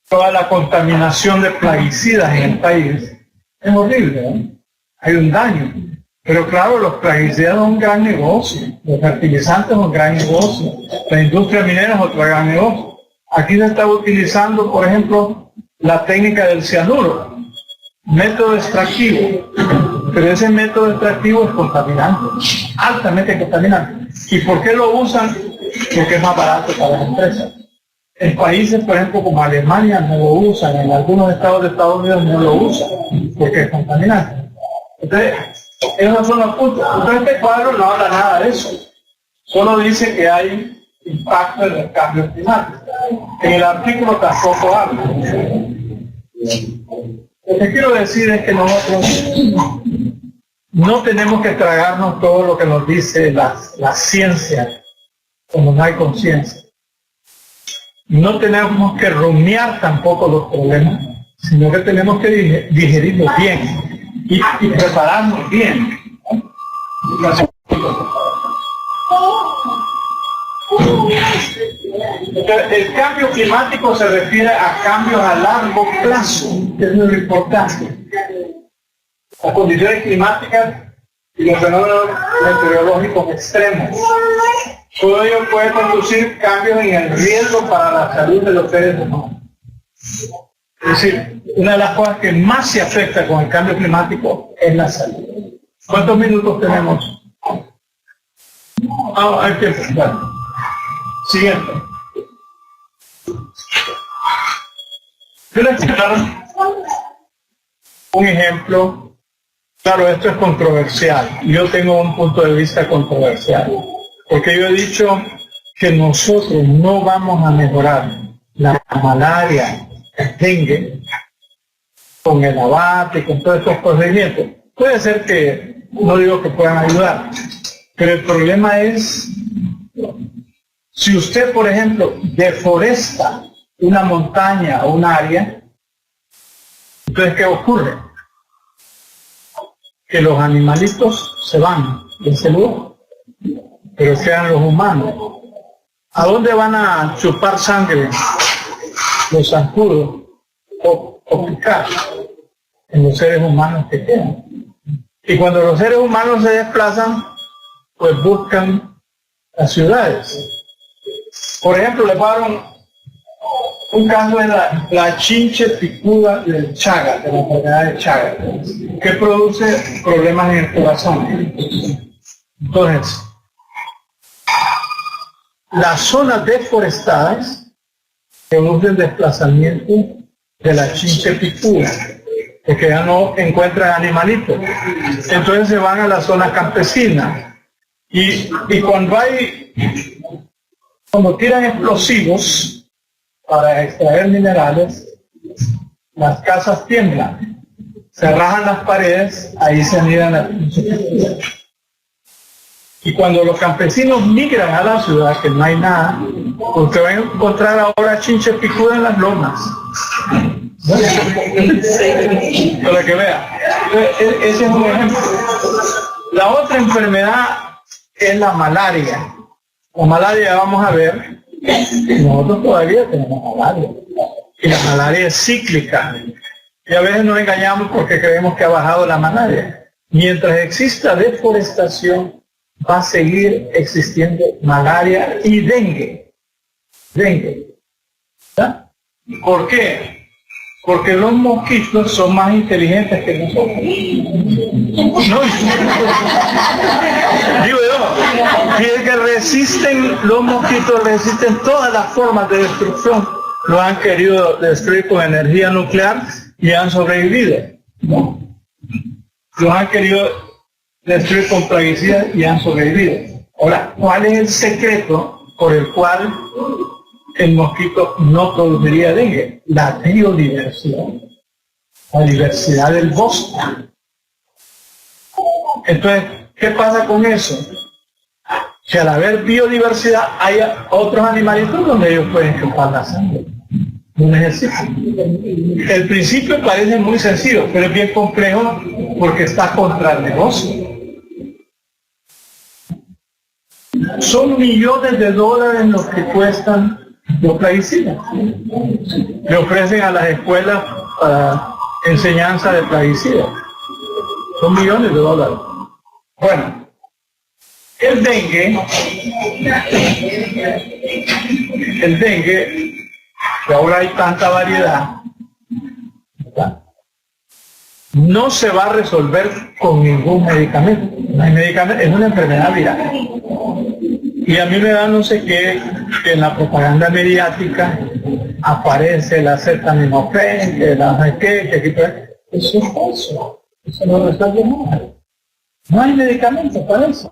toda la contaminación de plaguicidas en el país, es horrible, ¿eh? Hay un daño. Pero claro, los plaguicidas son un gran negocio, los fertilizantes son un gran negocio, la industria minera es otro gran negocio. Aquí se está utilizando, por ejemplo, la técnica del cianuro, método extractivo, pero ese método extractivo es contaminante, altamente contaminante. ¿Y por qué lo usan? Porque es más barato para las empresas. En países, por ejemplo, como Alemania no lo usan, en algunos estados de Estados Unidos no lo usan, porque es contaminante. Entonces, esos son los puntos. Entonces, este cuadro no habla nada de eso. Solo dice que hay impacto en el cambio climático. En el artículo tampoco habla. Lo que quiero decir es que nosotros no tenemos que tragarnos todo lo que nos dice la ciencia, cuando no hay conciencia. No tenemos que rumiar tampoco los problemas, sino que tenemos que digerirlos bien y prepararnos bien. El cambio climático se refiere a cambios a largo plazo, que es muy importante. Las condiciones climáticas y los fenómenos meteorológicos extremos. Todo ello puede conducir cambios en el riesgo para la salud de los seres humanos. Es decir, una de las cosas que más se afecta con el cambio climático es la salud. ¿Cuántos minutos tenemos? Hay tiempo. Bueno. Siguiente. Yo les quiero dar un ejemplo. Claro, esto es controversial. Yo tengo un punto de vista controversial. Porque yo he dicho que nosotros no vamos a mejorar la malaria, el dengue, con el abate, con todos estos procedimientos. Puede ser que, no digo que puedan ayudar, pero el problema es, si usted, por ejemplo, deforesta una montaña o un área, entonces, ¿qué ocurre? Que los animalitos se van de ese lugar, pero quedan los humanos. ¿A dónde van a chupar sangre los zancudos o picar? En los seres humanos que quedan. Y cuando los seres humanos se desplazan, pues buscan las ciudades. Por ejemplo, le pagaron un caso de la chinche picuda del Chagas, de la enfermedad de Chagas, que produce problemas en el corazón. Entonces, las zonas deforestadas producen desplazamiento de la chinche picuda, porque ya no encuentran animalitos. Entonces se van a la zona campesina. Y cuando tiran explosivos para extraer minerales, las casas tiemblan, se rajan las paredes, ahí se anidan las chinche picudas. Y cuando los campesinos migran a la ciudad, que no hay nada, usted va a encontrar ahora chinche picuda en las lomas. Para que vea. Ese es un ejemplo. La otra enfermedad es la malaria. La malaria, vamos a ver, nosotros todavía tenemos malaria. Y la malaria es cíclica. Y a veces nos engañamos porque creemos que ha bajado la malaria. Mientras exista deforestación, va a seguir existiendo malaria y dengue. ¿Ya? ¿Por qué? Porque los mosquitos son más inteligentes que nosotros. No, digo yo, y es que los mosquitos resisten todas las formas de destrucción. Lo han querido destruir con energía nuclear y han sobrevivido. ¿No? Los han querido destruir con plaguicidas y han sobrevivido. Ahora, ¿cuál es el secreto por el cual el mosquito no produciría dengue? La biodiversidad, la diversidad del bosque. Entonces, ¿Qué pasa con eso? Que al haber biodiversidad hay otros animalitos donde ellos pueden chupar la sangre. Un ejercicio. El principio parece muy sencillo, pero es bien complejo porque está contra el negocio. Son millones de dólares los que cuestan los plaguicidas. Le ofrecen a las escuelas para enseñanza de plaguicidas. Son millones de dólares. Bueno, el dengue, que ahora hay tanta variedad, ¿verdad?, no se va a resolver con ningún medicamento. No hay medicamento, es una enfermedad viral. Y a mí me da no sé qué, que en la propaganda mediática aparece la acetaminofén, que la no sé qué, que aquí, eso es falso. Eso no resuelve nada. No hay medicamento para eso.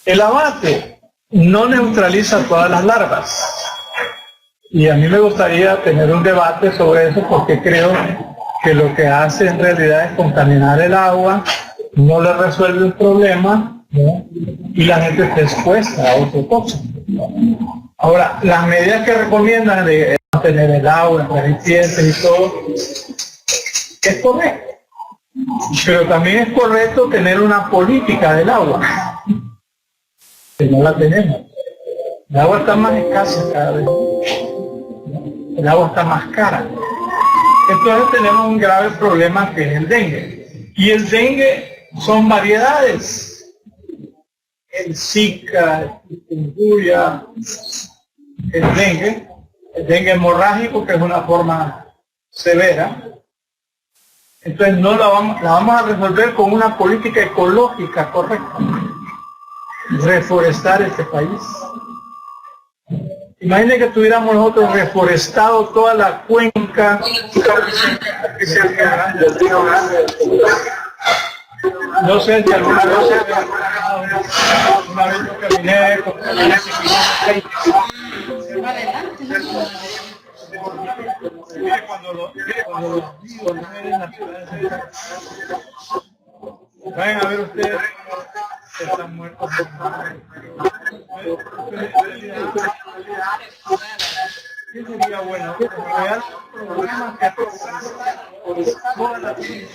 El abate no neutraliza todas las larvas. Y a mí me gustaría tener un debate sobre eso porque creo que lo que hace en realidad es contaminar el agua, no le resuelve el problema, ¿no?, y la gente está expuesta a otro tóxico. Ahora, las medidas que recomiendan de mantener el agua, las recipientes y todo, es correcto. Pero también es correcto tener una política del agua, que no la tenemos. El agua está más escasa cada vez. El agua está más cara. Entonces tenemos un grave problema que es el dengue. Y el dengue son variedades. El Zika, el chikungunya, el dengue hemorrágico, que es una forma severa. Entonces no la vamos a resolver con una política ecológica correcta. Reforestar este país. Imaginen que tuviéramos nosotros reforestado toda la cuenca que se hace grande, el río Grande. No sé si alguna vez yo caminé con cuando los vivos no en las ciudades. Vayan a ver ustedes que están muertos. ¿Qué sería bueno? Crear programas que afectan toda la vida.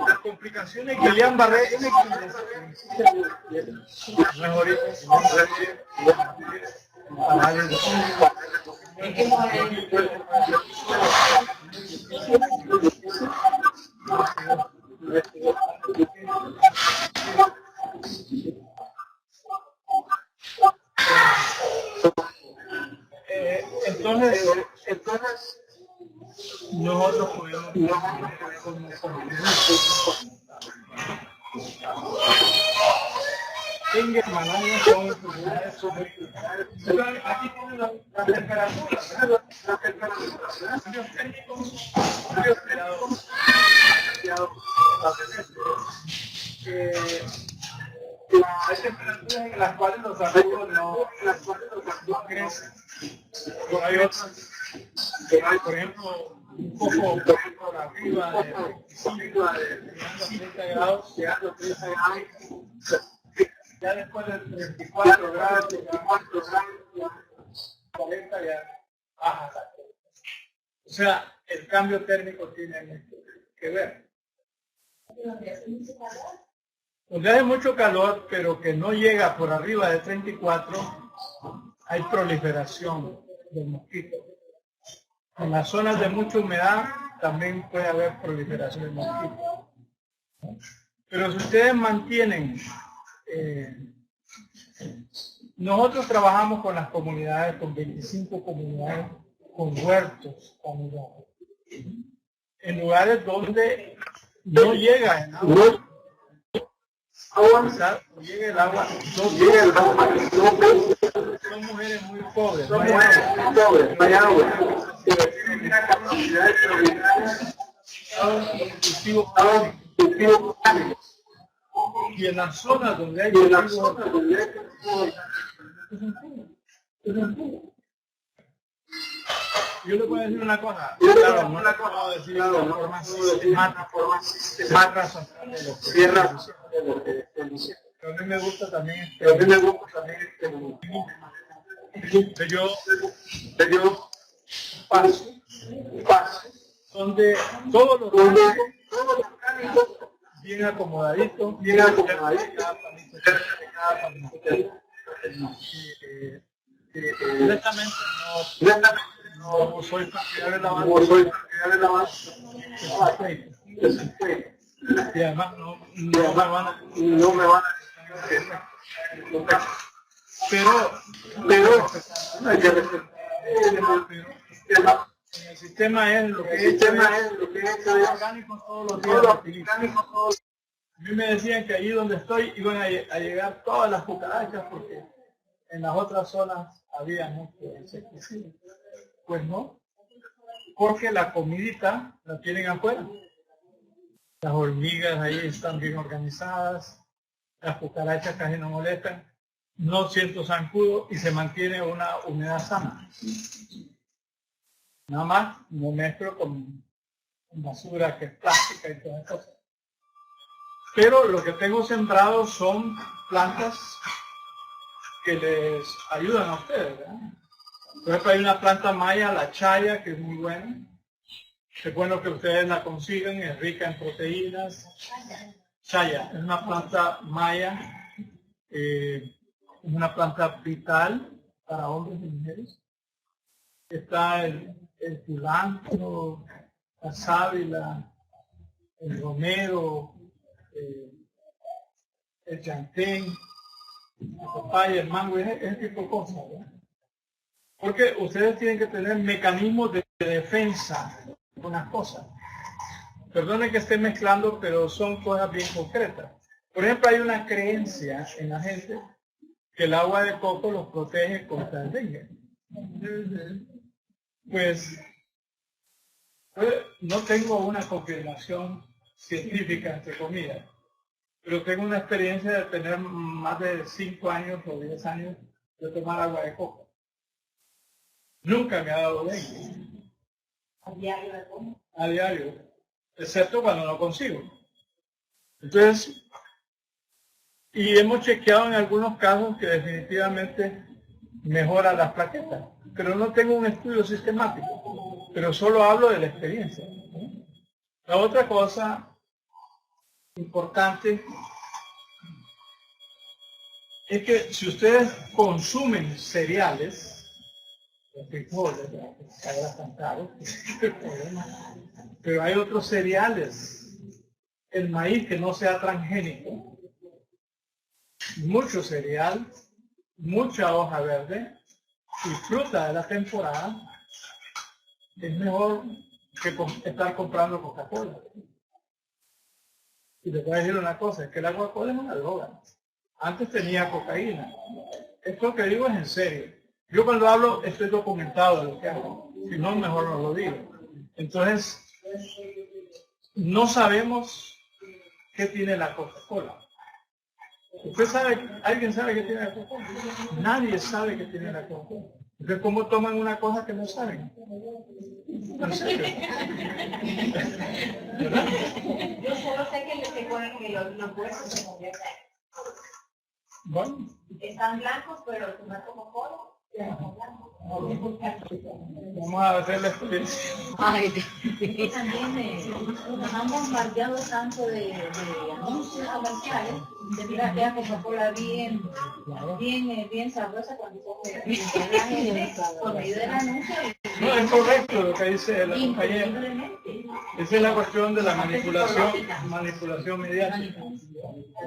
Las complicaciones que Lian Barré entonces nosotros podemos dengue, malaria son enfermedades sobre. Aquí tienen la temperatura, ¿verdad? La temperatura, cambios térmicos, cambios hay temperaturas en las cuales los arroyos no crecen. Hay otras que hay, por ejemplo, un poco por arriba de 25 a 30 grados, llegando a 30 grados. Ya después de 34 grados, 40 ya baja. O sea, el cambio térmico tiene que ver. Donde hace mucho calor, pero que no llega por arriba de 34, hay proliferación del mosquito. En las zonas de mucha humedad también puede haber proliferación del mosquito. Pero si ustedes mantienen, nosotros trabajamos con las comunidades, con 25 comunidades, con huertos familiares, en lugares donde no llega el agua. Llega el agua, son mujeres muy pobres, no hay agua. Tienen una capacidad de cultivo Y en las zonas donde hay yo le voy a decir una cosa, claro, no la puedo decir de una forma sistemática, pero a mí me gusta también yo paso donde todos los bien acomodaditos, directamente no soy partidario de la banda, y además no me van a pero el sistema es lo que es orgánico todos los días. A mí me decían que allí donde estoy iban a llegar todas las cucarachas porque en las otras zonas había mucho insecticida. Pues no, porque la comidita la tienen afuera. Las hormigas ahí están bien organizadas, las cucarachas casi no molestan, no siento zancudo y se mantiene una humedad sana. Nada más no mezclo con basura que es plástica y todas esas cosas. Pero lo que tengo sembrado son plantas que les ayudan a ustedes, ¿verdad? Por ejemplo, hay una planta maya, la chaya, que es muy buena. Es bueno que ustedes la consigan, es rica en proteínas. Chaya es una planta maya, es una planta vital para hombres y mujeres. Está el cilantro, la sábila, el romero, el llantén, la papaya, el mango, ese tipo de cosas, ¿verdad? Porque ustedes tienen que tener mecanismos de defensa de unas cosas. Perdonen que esté mezclando, pero son cosas bien concretas. Por ejemplo, hay una creencia en la gente que el agua de coco los protege contra el dengue. Pues no tengo una confirmación científica, entre comillas, pero tengo una experiencia de tener más de 5 años o 10 años de tomar agua de coco. Nunca me ha dado dengue. ¿A diario de cómo? A diario, excepto cuando no consigo. Entonces, y hemos chequeado en algunos casos que definitivamente mejora las plaquetas, pero no tengo un estudio sistemático, pero solo hablo de la experiencia. La otra cosa importante es que si ustedes consumen cereales, los frijoles, que ahora están caros, pero hay otros cereales, el maíz que no sea transgénico, mucho cereal, mucha hoja verde y fruta de la temporada, es mejor que estar comprando Coca-Cola. Y les voy a decir una cosa, es que la Coca-Cola es una droga. Antes tenía cocaína. Esto que digo es en serio. Yo cuando hablo estoy documentado de lo que hago. Si no, mejor no lo digo. Entonces, no sabemos qué tiene la Coca-Cola. ¿Usted sabe, alguien sabe qué tiene la Coca-Cola? Nadie sabe qué tiene la Coca-Cola. Entonces, ¿cómo toman una cosa que no saben? ¿En serio? ¿Verdad? Yo solo sé que los huesos se convierten. Bueno. Están blancos, pero tomar como polvo. Vamos a hacer la experiencia. Y también nos han bombardeado tanto de anuncios comerciales, de mira que la Coca-Cola bien sabrosa cuando la gente por medio del anuncio. No, es correcto lo que dice la compañera. Esa es la cuestión de la manipulación mediática.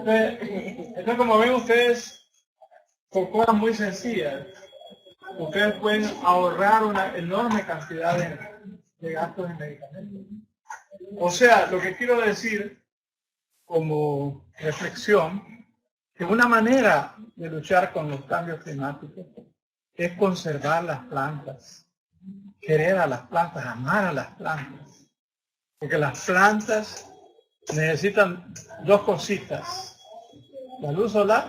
Entonces, como ven ustedes, con cosas muy sencillas, ustedes pueden ahorrar una enorme cantidad de gastos en medicamentos. O sea, lo que quiero decir como reflexión, que una manera de luchar con los cambios climáticos es conservar las plantas, querer a las plantas, amar a las plantas. Porque las plantas necesitan dos cositas, la luz solar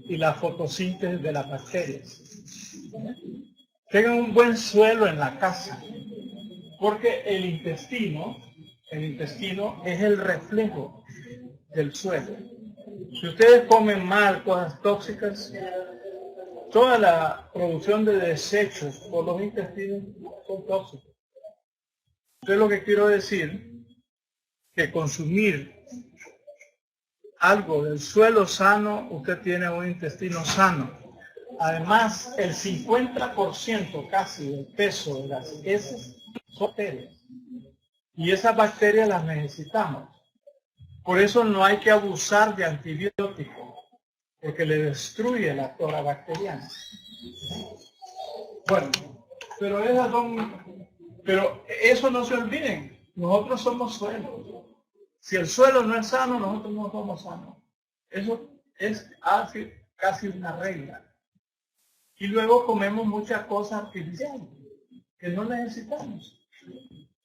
y la fotosíntesis de las bacterias. Tengan un buen suelo en la casa, porque el intestino es el reflejo del suelo. Si ustedes comen mal cosas tóxicas, toda la producción de desechos por los intestinos son tóxicos. Entonces lo que quiero decir, que consumir algo del suelo sano, usted tiene un intestino sano. Además, el 50% casi del peso de las heces son bacterias. Y esas bacterias las necesitamos. Por eso no hay que abusar de antibióticos, porque le destruye la flora bacteriana. Bueno, pero eso no se olviden, nosotros somos suelo. Si el suelo no es sano, nosotros no somos sanos. Eso es casi una regla. Y luego comemos muchas cosas artificiales que no necesitamos.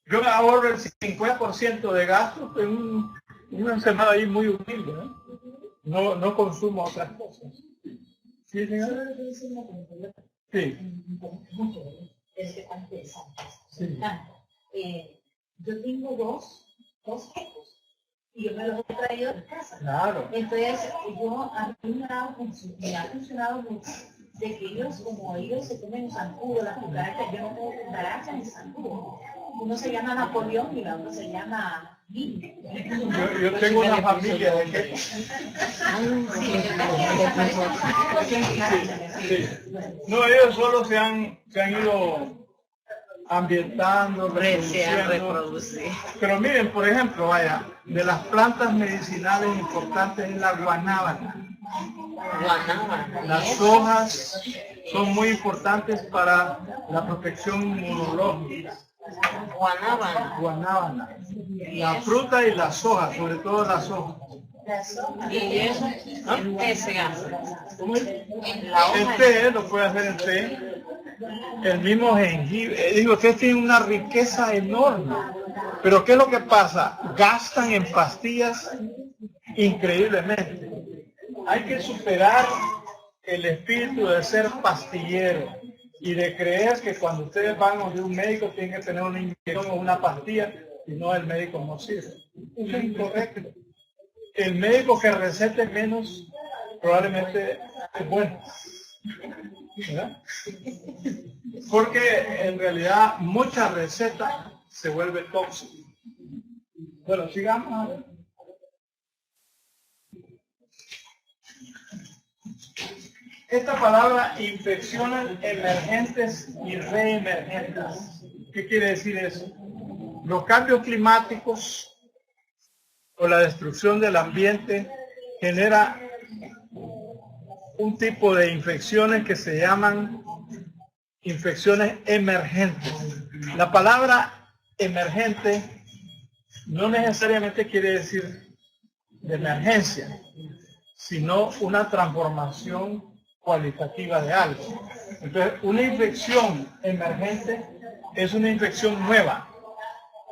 Yo ahorro el 50% de gastos en una semana ahí muy humilde, ¿eh? No consumo otras cosas. ¿Sí, señora? Sí. Sí. Yo tengo dos hijos y yo me los he traído de casa. Claro. Entonces, a mí me ha funcionado mucho de que como ellos se comen zancudo, las cucarachas, yo no tengo cucarachas ni zancudo. Uno se llama Napoleón y la otra se llama Guille. Yo tengo una familia de que... Sí. No, ellos solo se han ido ambientando, reproduciendo. Pero miren, por ejemplo, vaya, de las plantas medicinales importantes es la guanábana. Las hojas son muy importantes para la protección inmunológica. Guanábana. La fruta y las hojas, sobre todo las hojas. Y eso, ese gas. El té, lo puede hacer en té. El mismo jengibre. Digo, ustedes tienen una riqueza enorme. Pero ¿qué es lo que pasa? Gastan en pastillas increíblemente. Hay que superar el espíritu de ser pastillero y de creer que cuando ustedes van a un médico tienen que tener una inyección o una pastilla y no, el médico no sirve. Eso es incorrecto. El médico que recete menos probablemente es bueno, ¿verdad? Porque en realidad mucha receta se vuelve tóxica. Bueno, sigamos a ver. Esta palabra, infecciones emergentes y reemergentes. ¿Qué quiere decir eso? Los cambios climáticos o la destrucción del ambiente genera un tipo de infecciones que se llaman infecciones emergentes. La palabra emergente no necesariamente quiere decir de emergencia, sino una transformación cualitativa de algo. Entonces, una infección emergente es una infección nueva,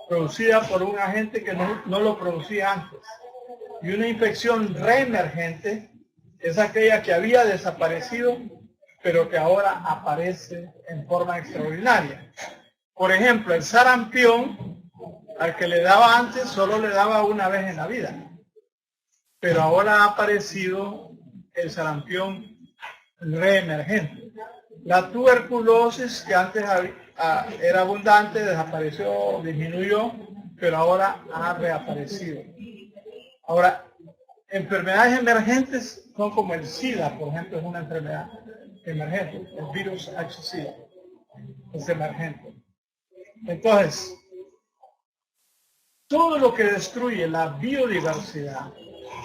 producida por un agente que no lo producía antes. Y una infección reemergente es aquella que había desaparecido, pero que ahora aparece en forma extraordinaria. Por ejemplo, el sarampión, al que le daba antes, solo le daba una vez en la vida. Pero ahora ha aparecido el sarampión reemergente. La tuberculosis, que antes era abundante, desapareció, disminuyó, pero ahora ha reaparecido. Ahora, enfermedades emergentes son como el SIDA, por ejemplo, es una enfermedad emergente. El virus H-SIDA es emergente. Entonces, todo lo que destruye la biodiversidad,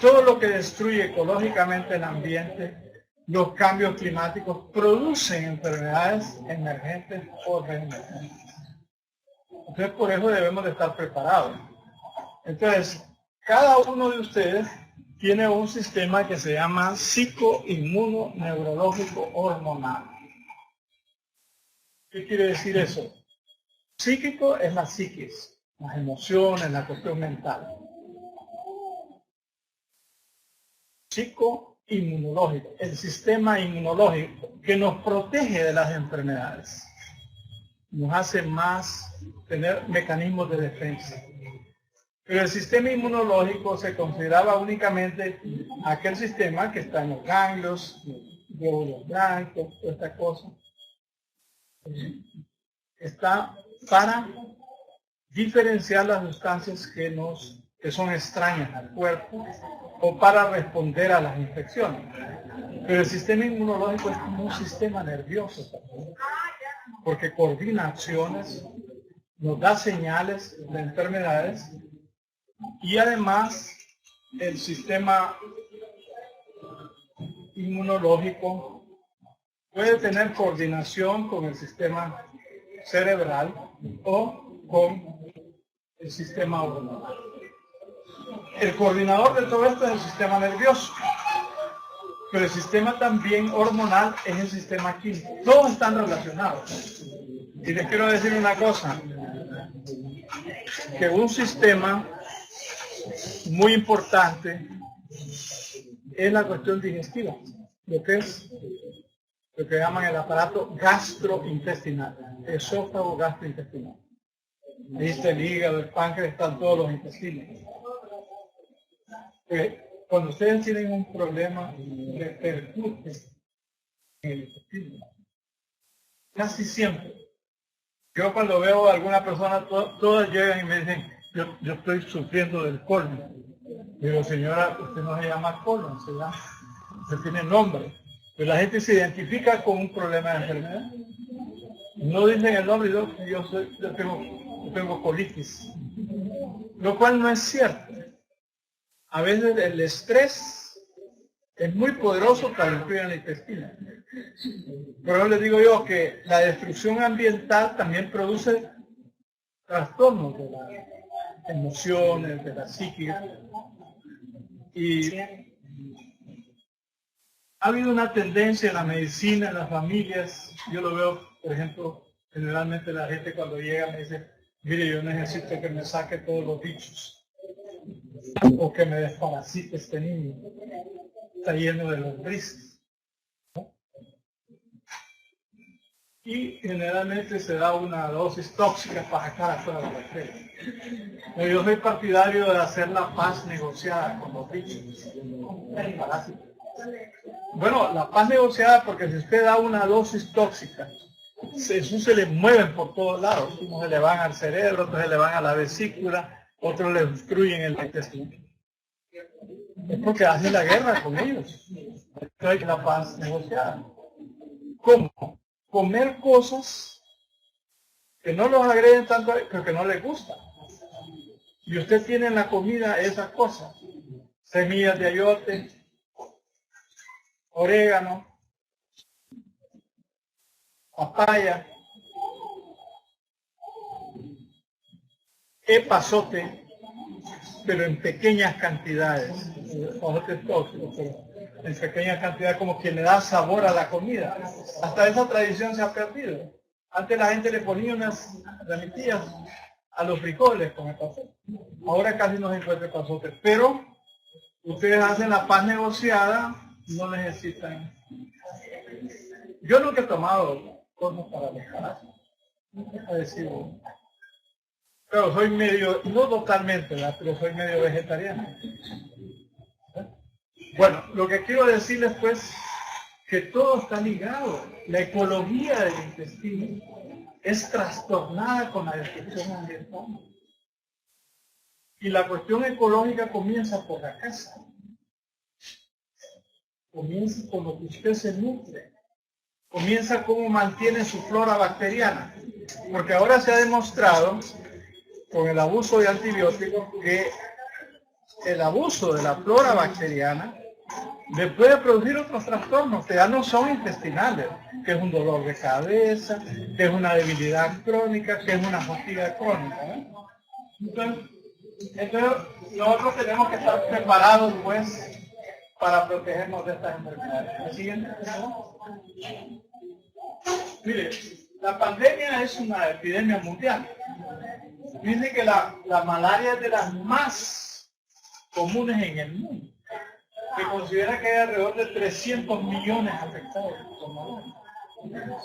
todo lo que destruye ecológicamente el ambiente, los cambios climáticos producen enfermedades emergentes o reemergentes. Entonces, por eso debemos de estar preparados. Entonces, cada uno de ustedes tiene un sistema que se llama psicoinmunoneurológico hormonal. ¿Qué quiere decir eso? Psíquico es la psiquis, las emociones, la cuestión mental. Psico inmunológico, el sistema inmunológico que nos protege de las enfermedades, nos hace más tener mecanismos de defensa. Pero el sistema inmunológico se consideraba únicamente aquel sistema que está en los ganglios, glóbulos blancos, toda esta cosa. Está para diferenciar las sustancias que son extrañas al cuerpo o para responder a las infecciones. Pero el sistema inmunológico es como un sistema nervioso también, porque coordina acciones, nos da señales de enfermedades y además el sistema inmunológico puede tener coordinación con el sistema cerebral o con el sistema hormonal. El coordinador de todo esto es el sistema nervioso, pero el sistema también hormonal es el sistema químico. Todos están relacionados. Y les quiero decir una cosa, que un sistema muy importante es la cuestión digestiva, lo que llaman el aparato gastrointestinal, esófago gastrointestinal. Ahí está el hígado, el páncreas, están todos los intestinos. Cuando ustedes tienen un problema, repercute en el intestino. Casi siempre. Yo cuando veo a alguna persona, todas llegan y me dicen, yo estoy sufriendo del colon. Digo, señora, usted no se llama colon, usted tiene nombre. Pero la gente se identifica con un problema de enfermedad. No dicen el nombre, yo tengo colitis. Lo cual no es cierto. A veces el estrés es muy poderoso para destruir el intestino. Por eso les digo yo que la destrucción ambiental también produce trastornos de las emociones, de la psique. Y ha habido una tendencia en la medicina, en las familias. Yo lo veo, por ejemplo, generalmente la gente cuando llega me dice, mire, yo necesito que me saque todos los bichos. O que me desparasite este niño. Está lleno de lombrices. Y generalmente se da una dosis tóxica para sacar a todas las bacterias. Pero yo soy partidario de hacer la paz negociada con los bichos. Bueno, la paz negociada porque si usted da una dosis tóxica, eso se le mueven por todos lados. Unos se le van al cerebro, otros se le van a la vesícula, otros le obstruyen el intestino. Es porque hace la guerra con ellos. Esto es la paz negociada. ¿Cómo? Comer cosas que no los agreden tanto, pero que no les gustan. Y usted tiene en la comida esas cosas. Semillas de ayote, orégano, papaya, epazote, pero en pequeñas cantidades. Epazote es tóxico, pero en pequeñas cantidades como que le da sabor a la comida. Hasta esa tradición se ha perdido. Antes la gente le ponía unas ramitillas a los frijoles con epazote. Ahora casi no se encuentra epazote, pero ustedes hacen la paz negociada, no necesitan. Yo nunca he tomado cosas para los parásitos. Nunca he decidido. Pero soy medio, no totalmente, ¿verdad? Pero soy medio vegetariano. Bueno, lo que quiero decirles pues, que todo está ligado. La ecología del intestino es trastornada con la destrucción ambiental. Y la cuestión ecológica comienza por la casa. Comienza con lo que usted se nutre. Comienza cómo mantiene su flora bacteriana. Porque ahora se ha demostrado, con el abuso de antibióticos, que el abuso de la flora bacteriana le puede producir otros trastornos que ya no son intestinales, que es un dolor de cabeza, que es una debilidad crónica, que es una fatiga crónica, ¿no? Entonces, nosotros tenemos que estar preparados, pues, para protegernos de estas enfermedades. ¿La siguiente? Mire, la pandemia es una epidemia mundial. Dice que la malaria es de las más comunes en el mundo. Se considera que hay alrededor de 300 millones afectados por malaria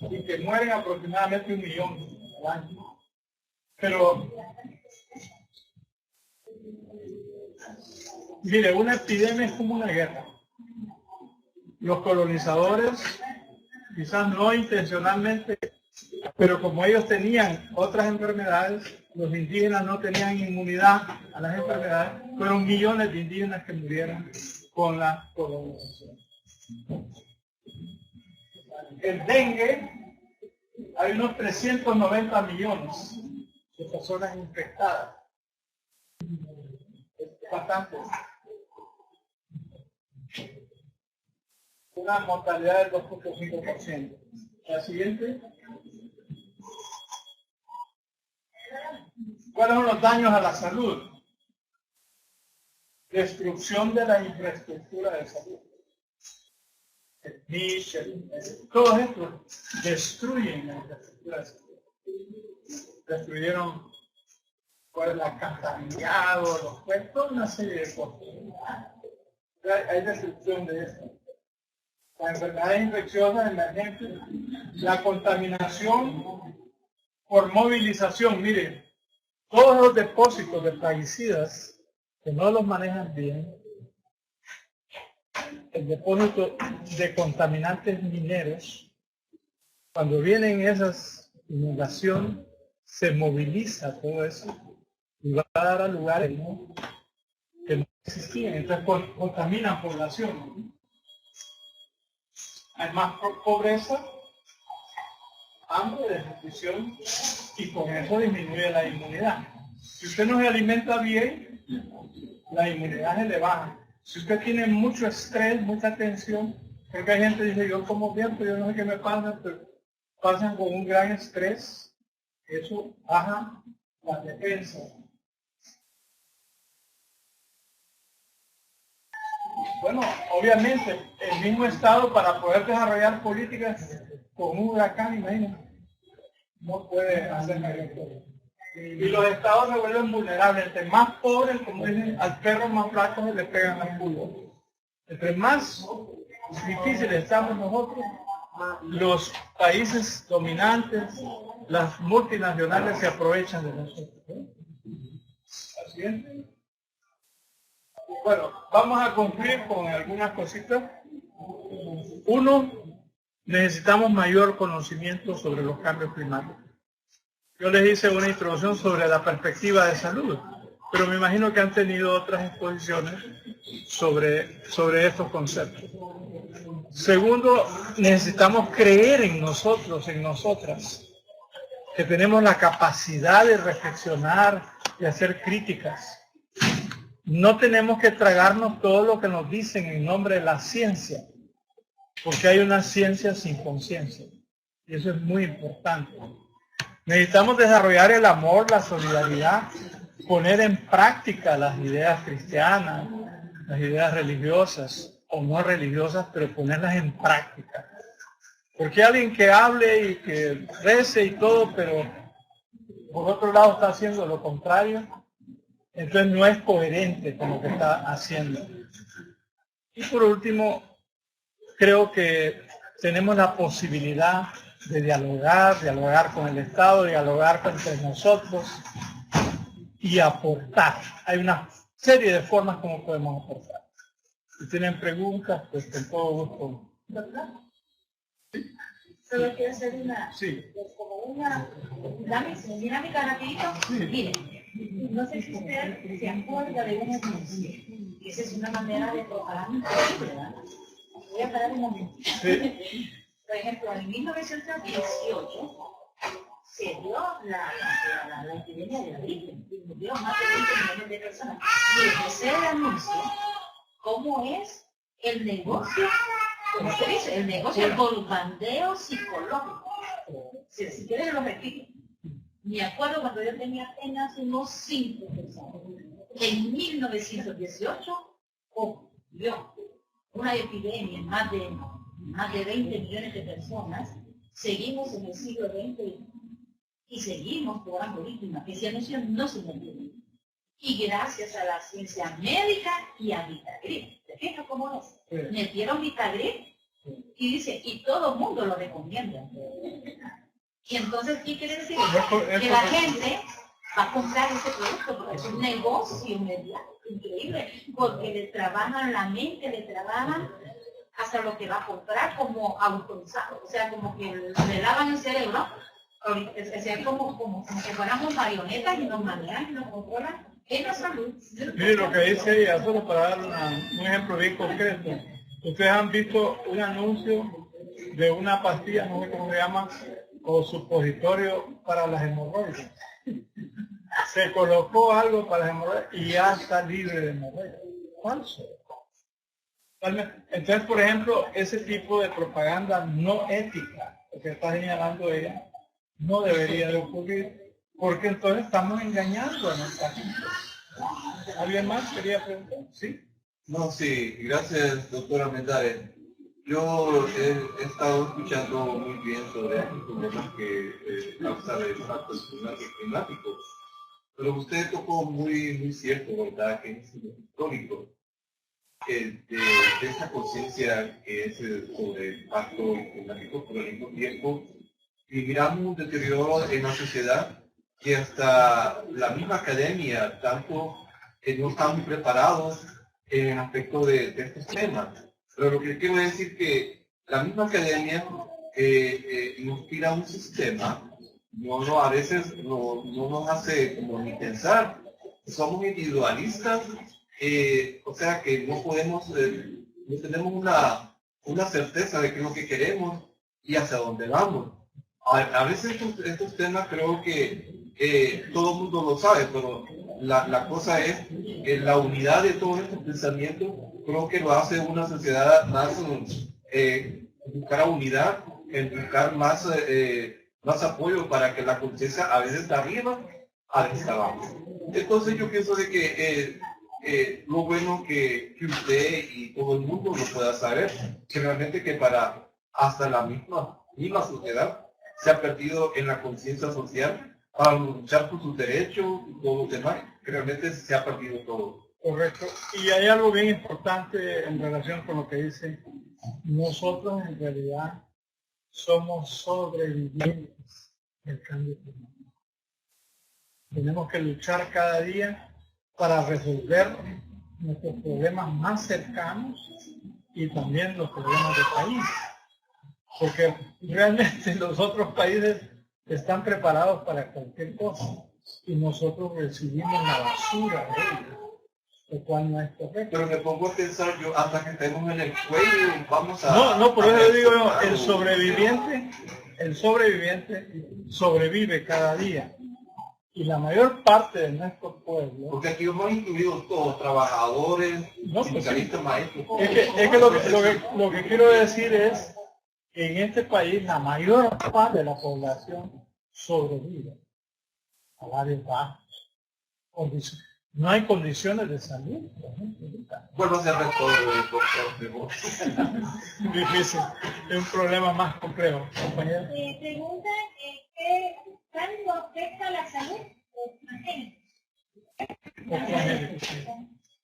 y que mueren aproximadamente 1 millón al año. Pero, mire, una epidemia es como una guerra. Los colonizadores, quizás no intencionalmente, pero como ellos tenían otras enfermedades, los indígenas no tenían inmunidad a las enfermedades, fueron millones de indígenas que murieron con la colonización. El dengue, hay unos 390 millones de personas infectadas. Es bastante. Una mortalidad del 2.5%. La siguiente. ¿Cuáles son los daños a la salud? Destrucción de la infraestructura de salud. El NICH, todos estos destruyen la infraestructura de salud. Destruyeron pues, el alcantarillado, los puestos, una serie de cosas. Hay destrucción de esto. Las enfermedades infecciosas emergentes, la contaminación por movilización. Miren, todos los depósitos de plaguicidas que no los manejan bien, el depósito de contaminantes mineros, cuando vienen esas inundaciones, se moviliza todo eso y va a dar a lugares que no existían, entonces contaminan población. Hay más pobreza, hambre, desnutrición, y con eso disminuye la inmunidad. Si usted no se alimenta bien, la inmunidad se le baja. Si usted tiene mucho estrés, mucha tensión, porque hay gente que dice, yo como bien, pero yo no sé qué me pasa, pero pasan con un gran estrés, eso baja la defensa. Bueno, obviamente, el mismo Estado para poder desarrollar políticas con un huracán, imagínate, no puede hacer mayor cosa. Y los estados se vuelven vulnerables. Entre más pobres, como dicen, al perro más flaco se le pegan las pulgas. Entre más difíciles estamos nosotros, los países dominantes, las multinacionales se aprovechan de nosotros. Así es. Bueno, vamos a concluir con algunas cositas. Uno, necesitamos mayor conocimiento sobre los cambios climáticos. Yo les hice una introducción sobre la perspectiva de salud, pero me imagino que han tenido otras exposiciones sobre estos conceptos. Segundo, necesitamos creer en nosotros, en nosotras, que tenemos la capacidad de reflexionar y hacer críticas. No tenemos que tragarnos todo lo que nos dicen en nombre de la ciencia, porque hay una ciencia sin conciencia, y eso es muy importante. Necesitamos desarrollar el amor, la solidaridad, poner en práctica las ideas cristianas, las ideas religiosas o no religiosas, pero ponerlas en práctica. Porque alguien que hable y que rece y todo, pero por otro lado está haciendo lo contrario, entonces no es coherente con lo que está haciendo. Y por último, creo que tenemos la posibilidad de dialogar con el Estado, dialogar entre nosotros y aportar. Hay una serie de formas como podemos aportar. Si tienen preguntas, pues con todo gusto. ¿Doctor? Solo quiero hacer una, Sí. pues como una dinámica rapidito. Sí. Mire, no sé si usted se acuerda de un anuncio. Esa es una manera de propaganda, ¿verdad? Voy a parar un momento. Sí. Por ejemplo, en 1918 se dio la epidemia de la gripe, murió más de 20 millones de personas. Y empecé el anuncio, ¿cómo es el negocio? Como usted dice, el negocio del bombardeo psicológico. Si quieren lo repito. Me acuerdo cuando yo tenía apenas unos 5 personas. En 1918 ocurrió una epidemia en más de 20 millones de personas. Seguimos en el siglo XX y seguimos cobrando víctimas. Ese anuncio no se mantiene. Y gracias a la ciencia médica y a Vitagrip. ¿Te fijas cómo es? Sí. Metieron Vitagrip y dice, y todo el mundo lo recomienda. Y entonces, ¿qué quiere decir? Que la gente va a comprar ese producto porque es un negocio increíble, porque le trabajan la mente, le trabajan hasta lo que va a comprar como autorizado, o sea, como que le lavan el cerebro, o sea, como que fuéramos marionetas y nos manejan y nos controlan en la salud. Mire lo que dice ella, solo para dar un ejemplo bien concreto. Ustedes han visto un anuncio de una pastilla, no sé cómo se llama, o supositorio para las hemorroides. Se colocó algo para las hemorroides y ya está libre de hemorroides. Falso. Entonces, por ejemplo, ese tipo de propaganda no ética, lo que está señalando ella, no debería de ocurrir, porque entonces estamos engañando a nuestra gente. ¿Alguien más quería preguntar? ¿Sí? No, sí, gracias, doctora Mendares. Yo he estado escuchando muy bien sobre estos problemas que causa el impacto climático, pero usted tocó muy cierto, ¿verdad?, que es histórico, de esta conciencia que es sobre el impacto climático, pero al mismo tiempo miramos un deterioro en la sociedad que hasta la misma academia, tanto que no están preparados en el aspecto de estos temas. Pero lo que quiero decir que la misma academia inspira un sistema, a veces no nos hace como ni pensar, somos individualistas, o sea que no podemos, no tenemos una certeza de qué es lo que queremos y hacia dónde vamos. A veces estos temas creo que todo el mundo lo sabe, pero la cosa es que la unidad de todos estos pensamientos creo que lo hace una sociedad más buscar unidad, buscar más apoyo para que la conciencia a veces está arriba, a veces está abajo. Entonces yo pienso de que lo bueno que usted y todo el mundo lo pueda saber, que realmente que para hasta la misma sociedad se ha perdido en la conciencia social para luchar por sus derechos y todo lo demás, que realmente se ha perdido todo. Correcto. Y hay algo bien importante en relación con lo que dice. Nosotros en realidad somos sobrevivientes del cambio climático. Tenemos que luchar cada día para resolver nuestros problemas más cercanos y también los problemas del país. Porque realmente los otros países están preparados para cualquier cosa y nosotros recibimos la basura de ellos, lo cual no es correcto. Pero me pongo a pensar yo, hasta que estemos en el cuello, vamos a... No, por eso digo yo, el sobreviviente sobrevive cada día. Y la mayor parte de nuestros pueblos... Porque aquí hemos incluido todos, trabajadores, sindicalistas, sí. maestros. Es que lo que quiero decir es que en este país la mayor parte de la población sobrevive a varios bajos. No hay condiciones de salud. Vuelvo a ser rector, doctor. Difícil. Es un problema más complejo, compañero. Pregunta, ¿qué tanto afecta la salud de la gente?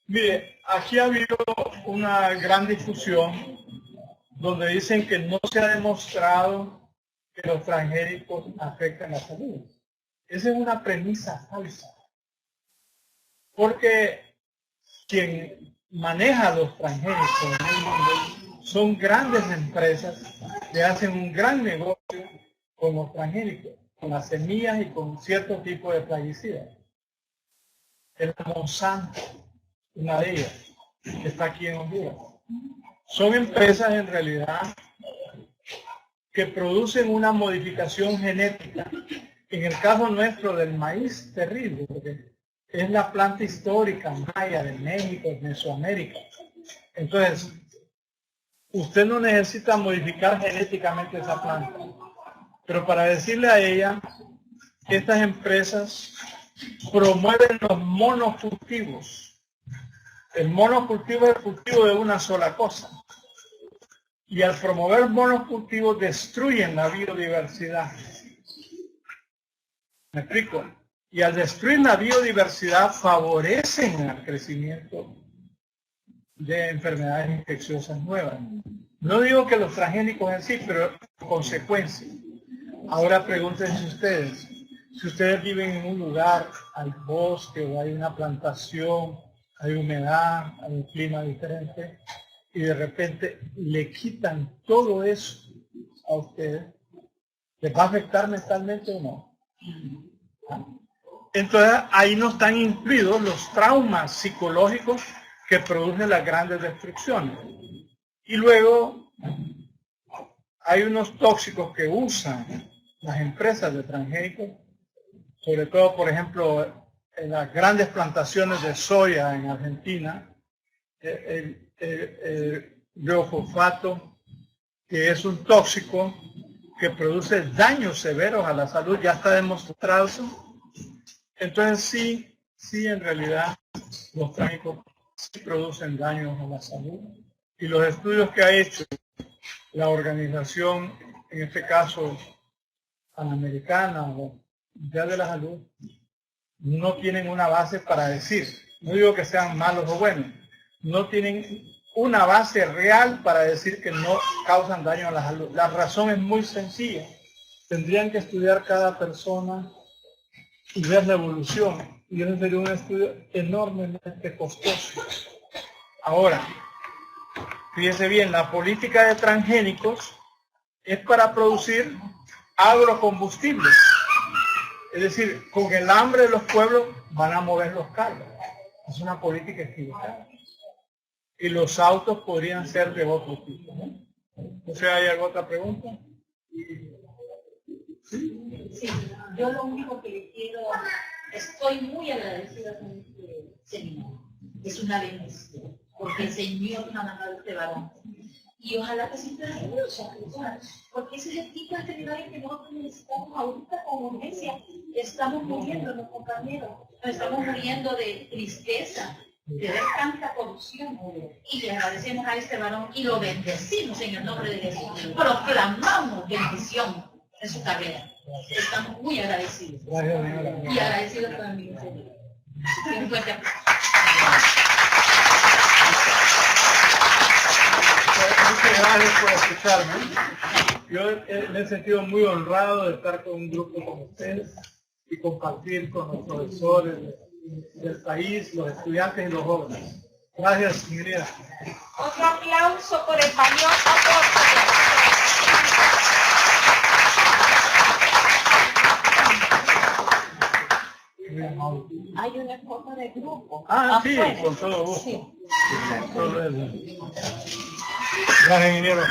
Mire, aquí ha habido una gran discusión donde dicen que no se ha demostrado que los transgénicos afectan la salud. Esa es una premisa falsa. Porque quien maneja los transgénicos en el mundo son grandes empresas que hacen un gran negocio con los transgénicos, con las semillas y con cierto tipo de plaguicidas. El Monsanto, una de ellas, que está aquí en Honduras. Son empresas en realidad que producen una modificación genética. En el caso nuestro del maíz, terrible, porque es la planta histórica maya de México, de Mesoamérica. Entonces, usted no necesita modificar genéticamente esa planta. Pero para decirle a ella, estas empresas promueven los monocultivos. El monocultivo es el cultivo de una sola cosa. Y al promover monocultivos destruyen la biodiversidad. ¿Me explico? y al destruir la biodiversidad favorecen el crecimiento de enfermedades infecciosas nuevas. No digo que los transgénicos en sí, pero consecuencias. Ahora pregúntense ustedes, si ustedes viven en un lugar, hay bosque o hay una plantación, hay humedad, hay un clima diferente, y de repente le quitan todo eso a ustedes, ¿les va a afectar mentalmente o no? Entonces ahí no están incluidos los traumas psicológicos que producen las grandes destrucciones. Y luego hay unos tóxicos que usan las empresas de transgénicos, sobre todo, por ejemplo, en las grandes plantaciones de soya en Argentina, el glifosfato, que es un tóxico que produce daños severos a la salud, ya está demostrado eso. Entonces sí, en realidad los transgénicos sí producen daños a la salud. Y los estudios que ha hecho la organización, en este caso panamericana o mundial de la salud, no tienen una base para decir, no digo que sean malos o buenos, no tienen una base real para decir que no causan daño a la salud. La razón es muy sencilla. Tendrían que estudiar cada persona y ver la evolución. Y eso sería un estudio enormemente costoso. Ahora, fíjese bien, la política de transgénicos es para producir agrocombustibles. Es decir, con el hambre de los pueblos van a mover los carros. Es una política equivocada. Y los autos podrían ser de otro tipo, ¿no? O sea, ¿hay alguna otra pregunta? Sí, yo lo único que le quiero, estoy muy agradecida con este seminario. Es una bendición, porque el Señor me ha mandado este varón. Y ojalá que siempre haya muchas personas, porque ese es el tipo de seminario que nosotros necesitamos ahorita con urgencia. Estamos muriendo, los compañeros, nos estamos muriendo de tristeza, de ver tanta corrupción. Y le agradecemos a este varón y lo bendecimos en el nombre de Jesús. Proclamamos bendición en su carrera. Estamos muy agradecidos. Y agradecidos también, Señor. Un fuerte aplauso. Muchas gracias por escucharme. Yo me he sentido muy honrado de estar con un grupo como ustedes y compartir con los profesores del país, los estudiantes y los jóvenes. Gracias, señoría. Otro aplauso por el valioso aporte. Hay una foto de grupo. Ah, sí, con todo gusto. Sí. Gracias, ingeniero.